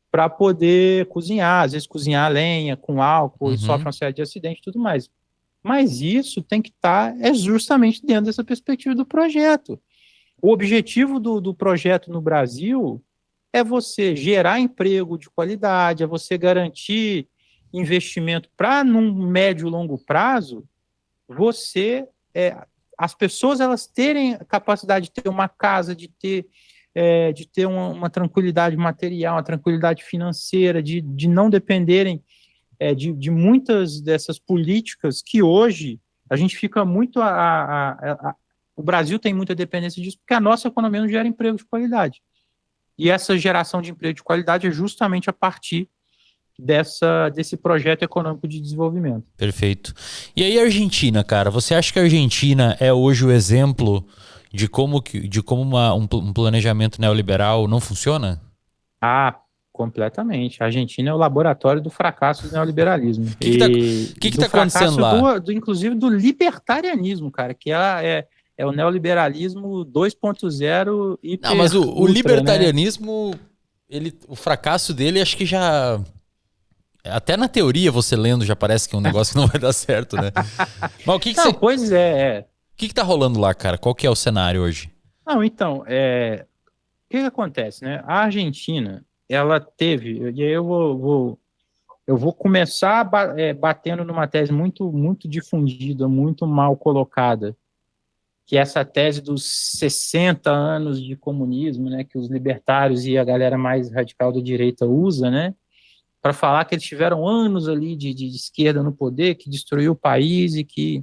para poder cozinhar, às vezes cozinhar a lenha com álcool e sofre uma série de acidentes e tudo mais. Mas isso tem que estar justamente dentro dessa perspectiva do projeto. O objetivo do projeto no Brasil é você gerar emprego de qualidade, é você garantir investimento para, num médio e longo prazo, as pessoas elas terem a capacidade de ter uma casa, de ter uma tranquilidade material, uma tranquilidade financeira, de não dependerem de muitas dessas políticas que hoje a gente fica muito... o Brasil tem muita dependência disso porque a nossa economia não gera emprego de qualidade. E essa geração de emprego de qualidade é justamente a partir desse projeto econômico de desenvolvimento. Perfeito. E aí a Argentina, cara, você acha que a Argentina é hoje o exemplo de como um planejamento neoliberal não funciona? Ah, completamente. A Argentina é o laboratório do fracasso do neoliberalismo. O que tá acontecendo lá? Inclusive do libertarianismo, cara, que é o neoliberalismo 2.0 e não, mas o libertarianismo, né? O fracasso dele, acho que já... Até na teoria, você lendo, já parece que é um negócio que não vai dar certo, né? Mas Pois é. O que tá rolando lá, cara? Qual que é o cenário hoje? Não, então, o que acontece, né? A Argentina, ela teve... E aí eu vou começar batendo numa tese muito, muito difundida, muito mal colocada, que é essa tese dos 60 anos de comunismo, né, que os libertários e a galera mais radical da direita usa, né, para falar que eles tiveram anos ali de esquerda no poder, que destruiu o país e que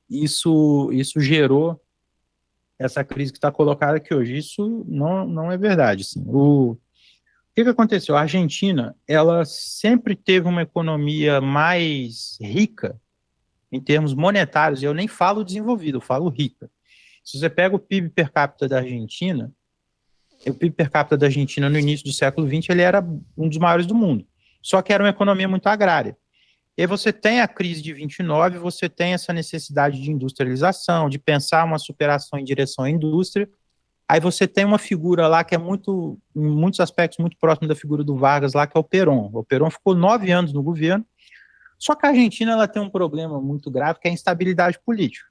isso gerou essa crise que está colocada aqui hoje. Isso não é verdade. Assim. O que aconteceu? A Argentina, ela sempre teve uma economia mais rica em termos monetários, e eu nem falo desenvolvida, eu falo rica. Se você pega o PIB per capita da Argentina, o PIB per capita da Argentina no início do século XX, ele era um dos maiores do mundo. Só que era uma economia muito agrária. E aí você tem a crise de 29, você tem essa necessidade de industrialização, de pensar uma superação em direção à indústria. Aí você tem uma figura lá que é muito, em muitos aspectos, muito próximo da figura do Vargas lá, que é o Perón. O Perón ficou 9 anos no governo, só que a Argentina ela tem um problema muito grave, que é a instabilidade política.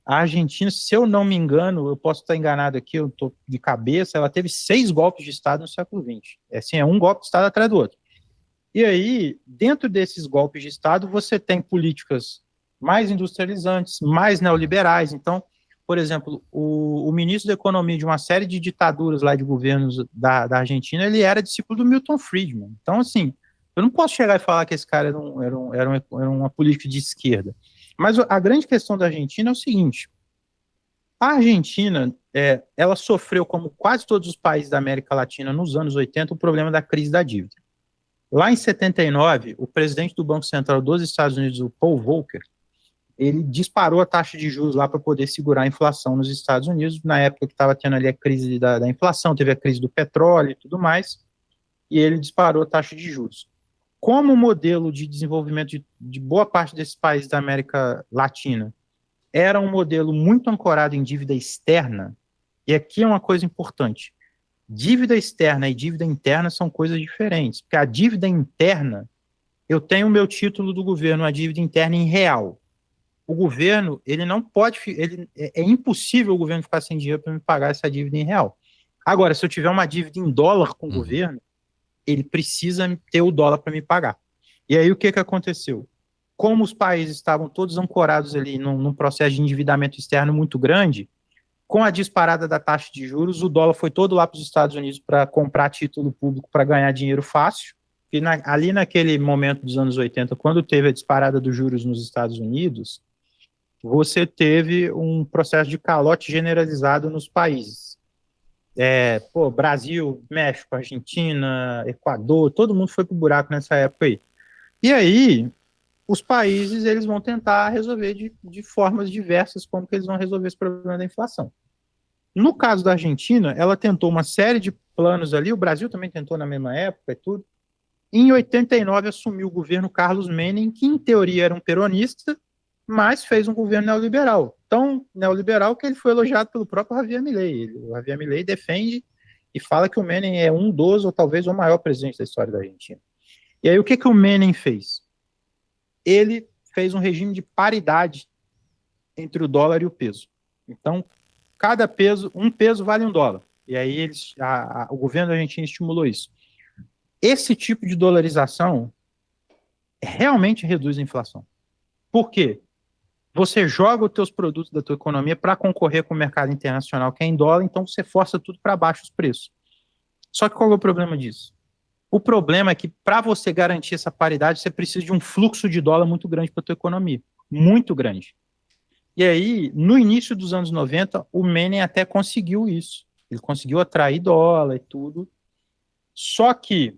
A Argentina, se eu não me engano, eu posso estar enganado aqui, eu estou de cabeça, ela teve 6 golpes de Estado no século XX. É assim, é um golpe de Estado atrás do outro. E aí, dentro desses golpes de Estado, você tem políticas mais industrializantes, mais neoliberais. Então, por exemplo, o ministro da Economia de uma série de ditaduras lá de governos da Argentina, ele era discípulo do Milton Friedman. Então, assim, eu não posso chegar e falar que esse cara era uma política de esquerda. Mas a grande questão da Argentina é o seguinte: a Argentina, ela sofreu, como quase todos os países da América Latina nos anos 80, o problema da crise da dívida. Lá em 79, o presidente do Banco Central dos Estados Unidos, o Paul Volcker, ele disparou a taxa de juros lá para poder segurar a inflação nos Estados Unidos, na época que estava tendo ali a crise da inflação, teve a crise do petróleo e tudo mais, e ele disparou a taxa de juros. Como o modelo de desenvolvimento de boa parte desses países da América Latina era um modelo muito ancorado em dívida externa, e aqui é uma coisa importante: dívida externa e dívida interna são coisas diferentes, porque a dívida interna, eu tenho o meu título do governo, a dívida interna em real. O governo, ele não pode, é impossível o governo ficar sem dinheiro para me pagar essa dívida em real. Agora, se eu tiver uma dívida em dólar com o governo, ele precisa ter o dólar para me pagar. E aí o que aconteceu? Como os países estavam todos ancorados ali num processo de endividamento externo muito grande, com a disparada da taxa de juros, o dólar foi todo lá para os Estados Unidos para comprar título público para ganhar dinheiro fácil. E ali naquele momento dos anos 80, quando teve a disparada dos juros nos Estados Unidos, você teve um processo de calote generalizado nos países. Brasil, México, Argentina, Equador, todo mundo foi pro buraco nessa época aí. E aí, os países eles vão tentar resolver de formas diversas como que eles vão resolver esse problema da inflação. No caso da Argentina, ela tentou uma série de planos ali, o Brasil também tentou na mesma época e tudo. Em 89 assumiu o governo Carlos Menem, que em teoria era um peronista, mas fez um governo neoliberal. Tão neoliberal que ele foi elogiado pelo próprio Javier Milei. O Javier Milei defende e fala que o Menem é um dos, ou talvez o maior presidente da história da Argentina. E aí o que o Menem fez? Ele fez um regime de paridade entre o dólar e o peso. Então, cada peso, um peso vale um dólar. E aí o governo da Argentina estimulou isso. Esse tipo de dolarização realmente reduz a inflação. Por quê? Você joga os teus produtos da tua economia para concorrer com o mercado internacional, que é em dólar, então você força tudo para baixo os preços. Só que qual é o problema disso? O problema é que para você garantir essa paridade, você precisa de um fluxo de dólar muito grande para a tua economia. Muito grande. E aí, no início dos anos 90, o Menem até conseguiu isso. Ele conseguiu atrair dólar e tudo. Só que,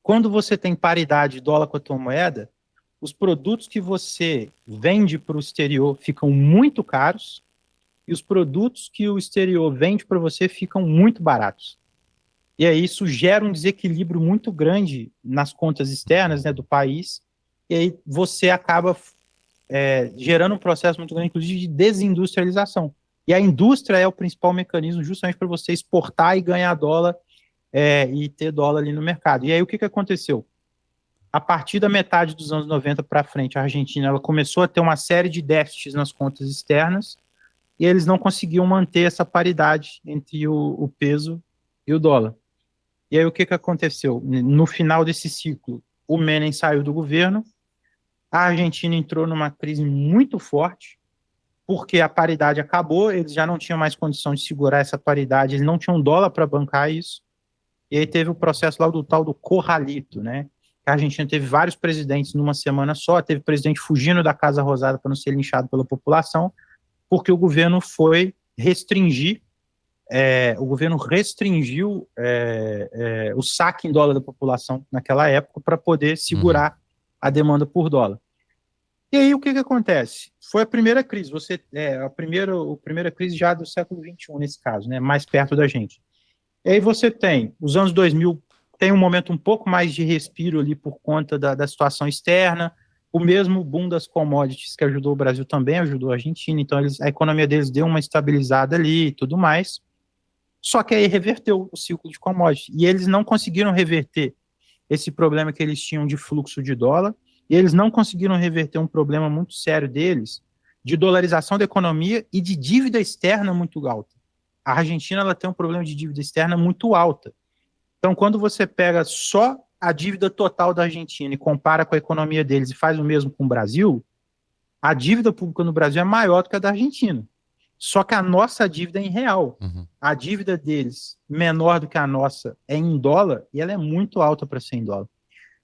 quando você tem paridade de dólar com a tua moeda, os produtos que você vende para o exterior ficam muito caros e os produtos que o exterior vende para você ficam muito baratos. E aí isso gera um desequilíbrio muito grande nas contas externas, né, do país, e aí você acaba gerando um processo muito grande, inclusive, de desindustrialização. E a indústria é o principal mecanismo justamente para você exportar e ganhar dólar e ter dólar ali no mercado. E aí o que aconteceu? A partir da metade dos anos 90 para frente, a Argentina ela começou a ter uma série de déficits nas contas externas e eles não conseguiam manter essa paridade entre o peso e o dólar. E aí o que aconteceu? No final desse ciclo, o Menem saiu do governo, a Argentina entrou numa crise muito forte, porque a paridade acabou, eles já não tinham mais condição de segurar essa paridade, eles não tinham dólar para bancar isso, e aí teve o processo lá do tal do Corralito, né? A Argentina teve vários presidentes numa semana só, teve presidente fugindo da Casa Rosada para não ser linchado pela população, porque o governo foi restringir, o saque em dólar da população naquela época para poder segurar a demanda por dólar. E aí, o que acontece? Foi a primeira crise, a primeira crise já do século XXI, nesse caso, né, mais perto da gente. E aí você tem, os anos 2000, tem um momento um pouco mais de respiro ali por conta da situação externa, o mesmo boom das commodities que ajudou o Brasil também ajudou a Argentina, então a economia deles deu uma estabilizada ali e tudo mais, só que aí reverteu o ciclo de commodities, e eles não conseguiram reverter esse problema que eles tinham de fluxo de dólar, e eles não conseguiram reverter um problema muito sério deles, de dolarização da economia e de dívida externa muito alta. A Argentina ela tem um problema de dívida externa muito alta. Então, quando você pega só a dívida total da Argentina e compara com a economia deles e faz o mesmo com o Brasil, a dívida pública no Brasil é maior do que a da Argentina. Só que a nossa dívida é em real. Uhum. A dívida deles, menor do que a nossa, é em dólar e ela é muito alta para ser em dólar.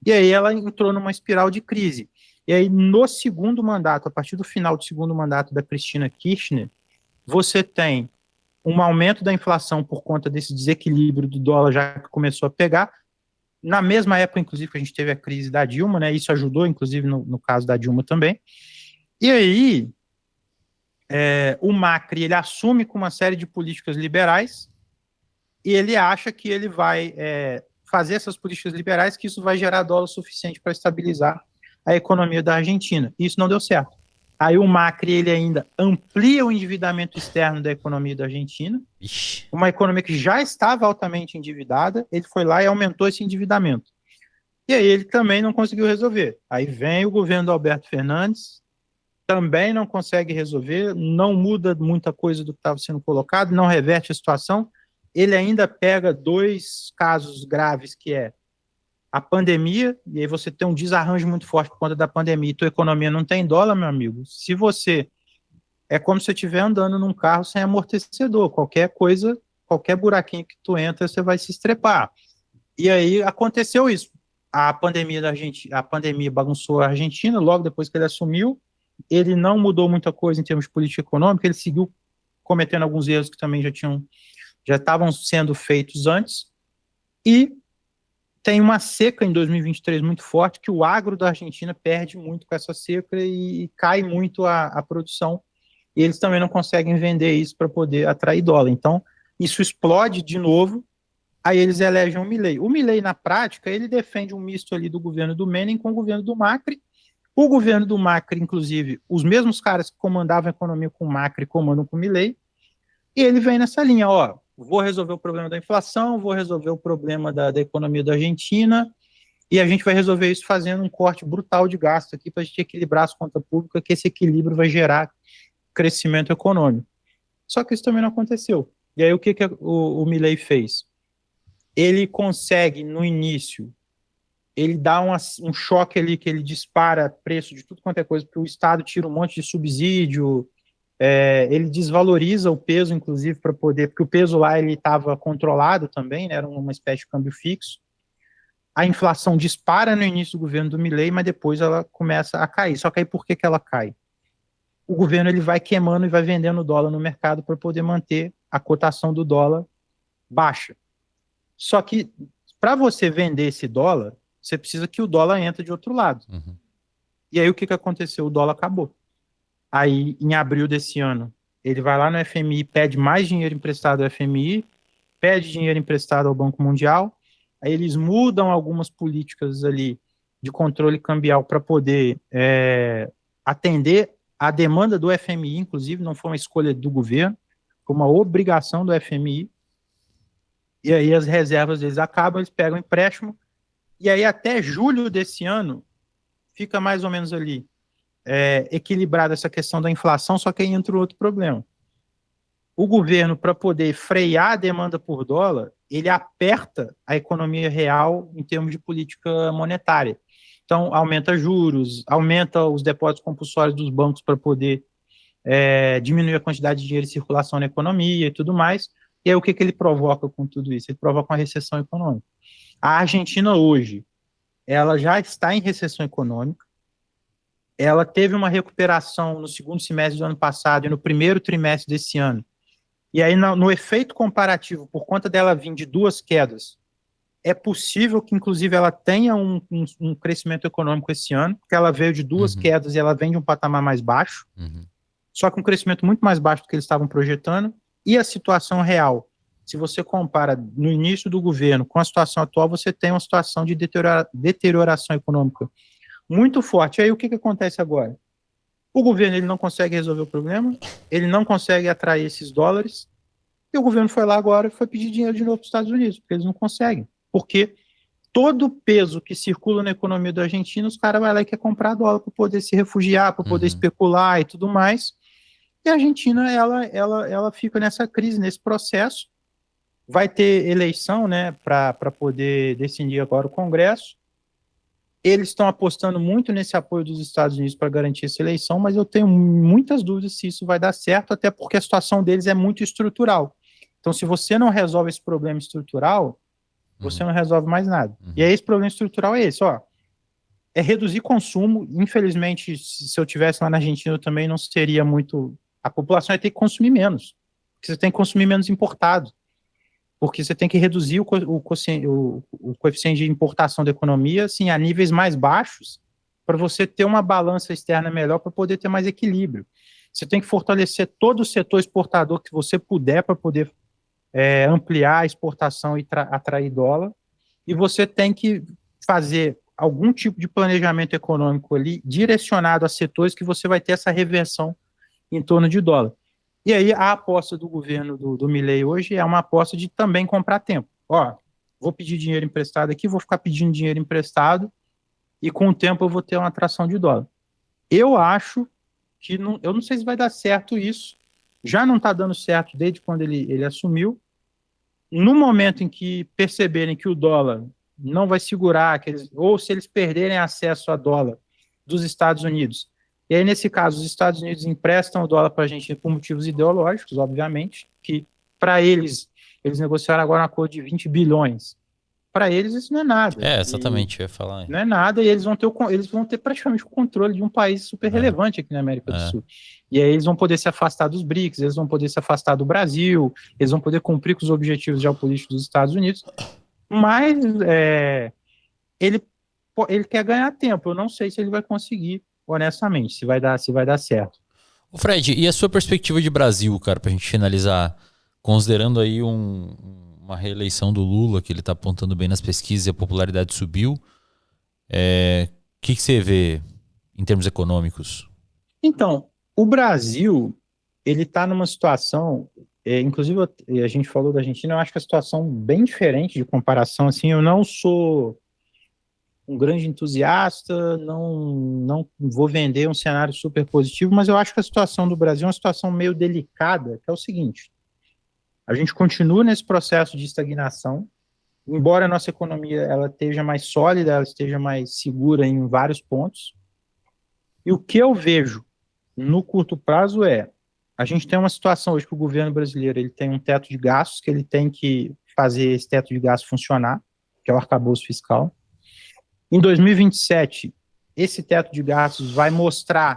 E aí ela entrou numa espiral de crise. E aí, no segundo mandato, a partir do final do segundo mandato da Cristina Kirchner, você tem um aumento da inflação por conta desse desequilíbrio do dólar já que começou a pegar. Na mesma época, inclusive, que a gente teve a crise da Dilma, né? Isso ajudou, inclusive, no caso da Dilma também. E aí, o Macri, ele assume com uma série de políticas liberais e ele acha que ele vai fazer essas políticas liberais, que isso vai gerar dólar suficiente para estabilizar a economia da Argentina. E isso não deu certo. Aí o Macri, ele ainda amplia o endividamento externo da economia da Argentina, Ixi. uma economia que já estava altamente endividada, ele foi lá e aumentou esse endividamento. E aí ele também não conseguiu resolver. Aí vem o governo do Alberto Fernandes, também não consegue resolver, não muda muita coisa do que estava sendo colocado, não reverte a situação. Ele ainda pega dois casos graves, que é a pandemia, e aí você tem um desarranjo muito forte por conta da pandemia, e tua economia não tem dólar, meu amigo. Se você... É como se você estiver andando num carro sem amortecedor, qualquer coisa, qualquer buraquinho que tu entra, você vai se estrepar. E aí aconteceu isso. A pandemia bagunçou a Argentina, logo depois que ele assumiu, ele não mudou muita coisa em termos de política econômica, ele seguiu cometendo alguns erros que também já estavam sendo feitos antes, e tem uma seca em 2023 muito forte, que o agro da Argentina perde muito com essa seca e cai muito a produção, e eles também não conseguem vender isso para poder atrair dólar. Então, isso explode de novo, aí eles elegem o Milei. O Milei, na prática, ele defende um misto ali do governo do Menem com o governo do Macri. O governo do Macri, inclusive, os mesmos caras que comandavam a economia com o Macri comandam com o Milei, e ele vem nessa linha, ó, vou resolver o problema da inflação, vou resolver o problema da economia da Argentina, e a gente vai resolver isso fazendo um corte brutal de gasto aqui para a gente equilibrar as contas públicas, que esse equilíbrio vai gerar crescimento econômico. Só que isso também não aconteceu. E aí o que o Milei fez? Ele consegue, no início, ele dá um choque ali, que ele dispara preço de tudo quanto é coisa, porque o Estado tira um monte de subsídio, ele desvaloriza o peso, inclusive, para poder, porque o peso lá ele estava controlado também, né, era uma espécie de câmbio fixo. A inflação dispara no início do governo do Milei, mas depois ela começa a cair. Só que aí por que ela cai? O governo ele vai queimando e vai vendendo dólar no mercado para poder manter a cotação do dólar baixa. Só que para você vender esse dólar, você precisa que o dólar entre de outro lado. Uhum. E aí o que aconteceu? O dólar acabou. Aí, em abril desse ano, ele vai lá no FMI, pede mais dinheiro emprestado ao FMI, pede dinheiro emprestado ao Banco Mundial, aí eles mudam algumas políticas ali de controle cambial para poder atender a demanda do FMI, inclusive, não foi uma escolha do governo, foi uma obrigação do FMI, e aí as reservas deles acabam, eles pegam empréstimo, e aí até julho desse ano, fica mais ou menos ali, equilibrada essa questão da inflação, só que aí entra outro problema. O governo, para poder frear a demanda por dólar, ele aperta a economia real em termos de política monetária. Então, aumenta juros, aumenta os depósitos compulsórios dos bancos para poder diminuir a quantidade de dinheiro em circulação na economia e tudo mais. E aí, o que ele provoca com tudo isso? Ele provoca uma recessão econômica. A Argentina, hoje, ela já está em recessão econômica, ela teve uma recuperação no segundo semestre do ano passado e no primeiro trimestre desse ano. E aí, no efeito comparativo, por conta dela vir de duas quedas, É possível que, inclusive, ela tenha um crescimento econômico esse ano, porque ela veio de duas quedas e ela vem de um patamar mais baixo, só que um crescimento muito mais baixo do que eles estavam projetando. E a situação real, se você compara no início do governo com a situação atual, você tem uma situação de deterioração econômica muito forte. Aí o que acontece agora? O governo ele não consegue resolver o problema, ele não consegue atrair esses dólares, e o governo foi lá agora e foi pedir dinheiro de novo para os Estados Unidos, porque eles não conseguem. Porque todo o peso que circula na economia da Argentina, os caras vão lá e querem comprar dólar para poder se refugiar, para poder especular e tudo mais. E a Argentina, ela fica nessa crise, nesse processo. Vai ter eleição, né, para poder decidir agora o Congresso. Eles estão apostando muito nesse apoio dos Estados Unidos para garantir essa eleição, mas eu tenho muitas dúvidas se isso vai dar certo, até porque a situação deles é muito estrutural. Então, se você não resolve esse problema estrutural, você não resolve mais nada. E aí esse problema estrutural é esse, ó. É reduzir consumo. Infelizmente, se eu tivesse lá na Argentina, eu também não seria muito... A população vai ter que consumir menos. Porque você tem que consumir menos importado. Porque você tem que reduzir o coeficiente de importação da economia assim, a níveis mais baixos para você ter uma balança externa melhor, para poder ter mais equilíbrio. Você tem que fortalecer todo o setor exportador que você puder para poder ampliar a exportação e atrair dólar. E você tem que fazer algum tipo de planejamento econômico ali direcionado a setores que você vai ter essa reversão em torno de dólar. E aí a aposta do governo do Milei hoje é uma aposta de também comprar tempo. Ó, vou pedir dinheiro emprestado aqui, vou ficar pedindo dinheiro emprestado e com o tempo eu vou ter uma atração de dólar. Eu acho que, eu não sei se vai dar certo isso, já não está dando certo desde quando ele assumiu. No momento em que perceberem que o dólar não vai segurar, ou se eles perderem acesso a dólar dos Estados Unidos, e aí, nesse caso, os Estados Unidos emprestam o dólar para a gente por motivos ideológicos, obviamente, que para eles negociaram agora um acordo de 20 bilhões. Para eles isso não é nada. Exatamente, eu ia falar. Não é nada, e eles vão ter praticamente o controle de um país super relevante aqui na América do Sul. E aí eles vão poder se afastar dos BRICS, eles vão poder se afastar do Brasil, eles vão poder cumprir com os objetivos geopolíticos dos Estados Unidos, mas ele quer ganhar tempo. Eu não sei se ele vai conseguir, honestamente, se vai dar certo. O Fred, e a sua perspectiva de Brasil, cara, pra gente finalizar, considerando aí uma reeleição do Lula, que ele tá apontando bem nas pesquisas e a popularidade subiu, que você vê em termos econômicos? Então, o Brasil, ele tá numa situação, inclusive a gente falou da Argentina, eu acho que a situação bem diferente de comparação, assim, eu não sou um grande entusiasta, não vou vender um cenário super positivo, mas eu acho que a situação do Brasil é uma situação meio delicada, que é o seguinte: a gente continua nesse processo de estagnação, embora a nossa economia ela esteja mais sólida, ela esteja mais segura em vários pontos, e o que eu vejo no curto prazo a gente tem uma situação hoje que o governo brasileiro ele tem um teto de gastos, que ele tem que fazer esse teto de gastos funcionar, que é o arcabouço fiscal. Em 2027, esse teto de gastos vai mostrar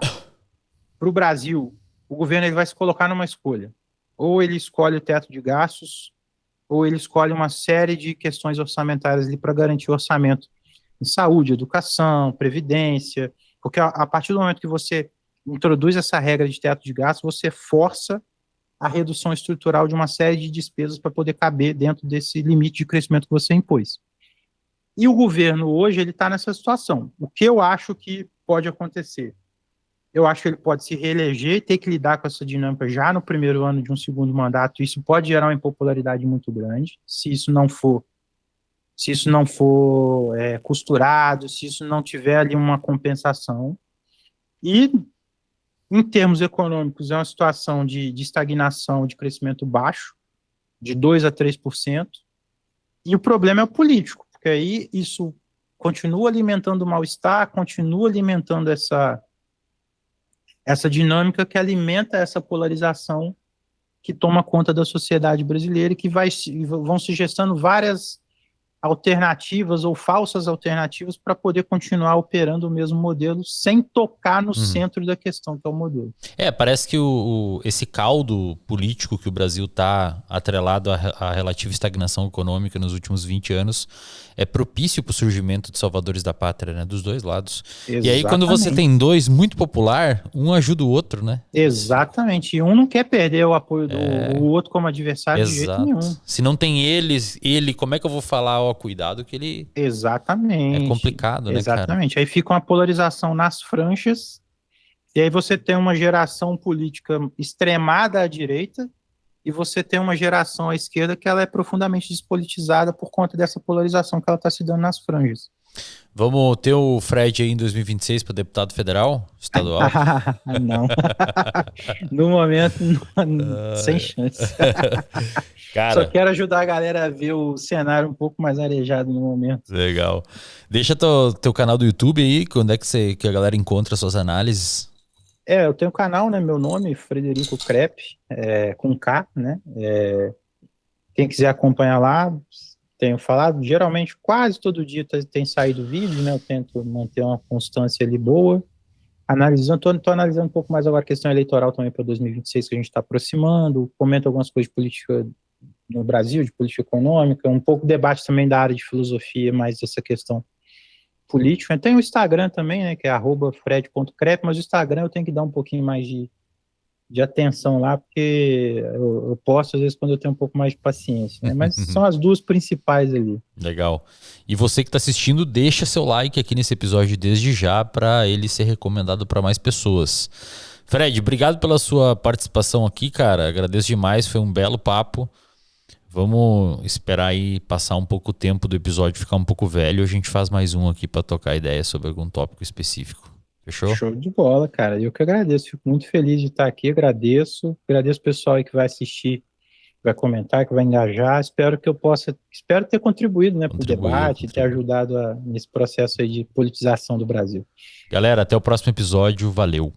para o Brasil, o governo ele vai se colocar numa escolha. Ou ele escolhe o teto de gastos, ou ele escolhe uma série de questões orçamentárias ali para garantir o orçamento em saúde, educação, previdência, porque a partir do momento que você introduz essa regra de teto de gastos, você força a redução estrutural de uma série de despesas para poder caber dentro desse limite de crescimento que você impôs. E o governo hoje ele está nessa situação. O que eu acho que pode acontecer? Eu acho que ele pode se reeleger e ter que lidar com essa dinâmica já no primeiro ano de um segundo mandato. Isso pode gerar uma impopularidade muito grande, se isso não for costurado, se isso não tiver ali uma compensação. E, em termos econômicos, é uma situação de estagnação, de crescimento baixo, de 2% a 3%. E o problema é o político, porque aí isso continua alimentando o mal-estar, continua alimentando essa dinâmica que alimenta essa polarização que toma conta da sociedade brasileira e que vão se gestando várias alternativas ou falsas alternativas para poder continuar operando o mesmo modelo sem tocar no centro da questão, que é o modelo. Parece que esse caldo político que o Brasil está atrelado à relativa estagnação econômica nos últimos 20 anos é propício para o surgimento de salvadores da pátria, né? Dos dois lados. Exatamente. E aí, quando você tem dois muito popular, um ajuda o outro, né? Exatamente. E um não quer perder o apoio do outro como adversário de jeito nenhum. Se não tem ele, como é que eu vou falar, ó, cuidado que ele... Exatamente. É complicado, né, cara? Exatamente. Aí fica uma polarização nas franjas, e aí você tem uma geração política extremada à direita, e você tem uma geração à esquerda que ela é profundamente despolitizada por conta dessa polarização que ela está se dando nas franjas. Vamos ter o Fred aí em 2026 para deputado federal, estadual? Não. No momento, sem chance. Cara, só quero ajudar a galera a ver o cenário um pouco mais arejado no momento. Legal. Deixa teu canal do YouTube aí, quando é que a galera encontra suas análises? Eu tenho um canal, né? Meu nome, Frederico Crepe, com K, né? Quem quiser acompanhar lá, tenho falado, geralmente quase todo dia tem saído vídeo, né? Eu tento manter uma constância ali boa. Tô analisando um pouco mais agora a questão eleitoral também para 2026, que a gente está aproximando, comento algumas coisas de política no Brasil, de política econômica, um pouco debate também da área de filosofia, mais dessa questão política. Tem o Instagram também, né, que é @fred.crepe, mas o Instagram eu tenho que dar um pouquinho mais de atenção lá, porque eu posto às vezes quando eu tenho um pouco mais de paciência, né? Mas são as duas principais ali. Legal. E você que está assistindo, deixa seu like aqui nesse episódio desde já para ele ser recomendado para mais pessoas. Fred, obrigado pela sua participação aqui, cara. Agradeço demais, foi um belo papo. Vamos esperar aí passar um pouco o tempo do episódio, ficar um pouco velho. A gente faz mais um aqui para tocar ideia sobre algum tópico específico. Fechou? Show de bola, cara. Eu que agradeço. Fico muito feliz de estar aqui. Agradeço o pessoal aí que vai assistir, vai comentar, que vai engajar. Espero ter contribuído, né, para o debate, ter ajudado nesse processo aí de politização do Brasil. Galera, até o próximo episódio. Valeu.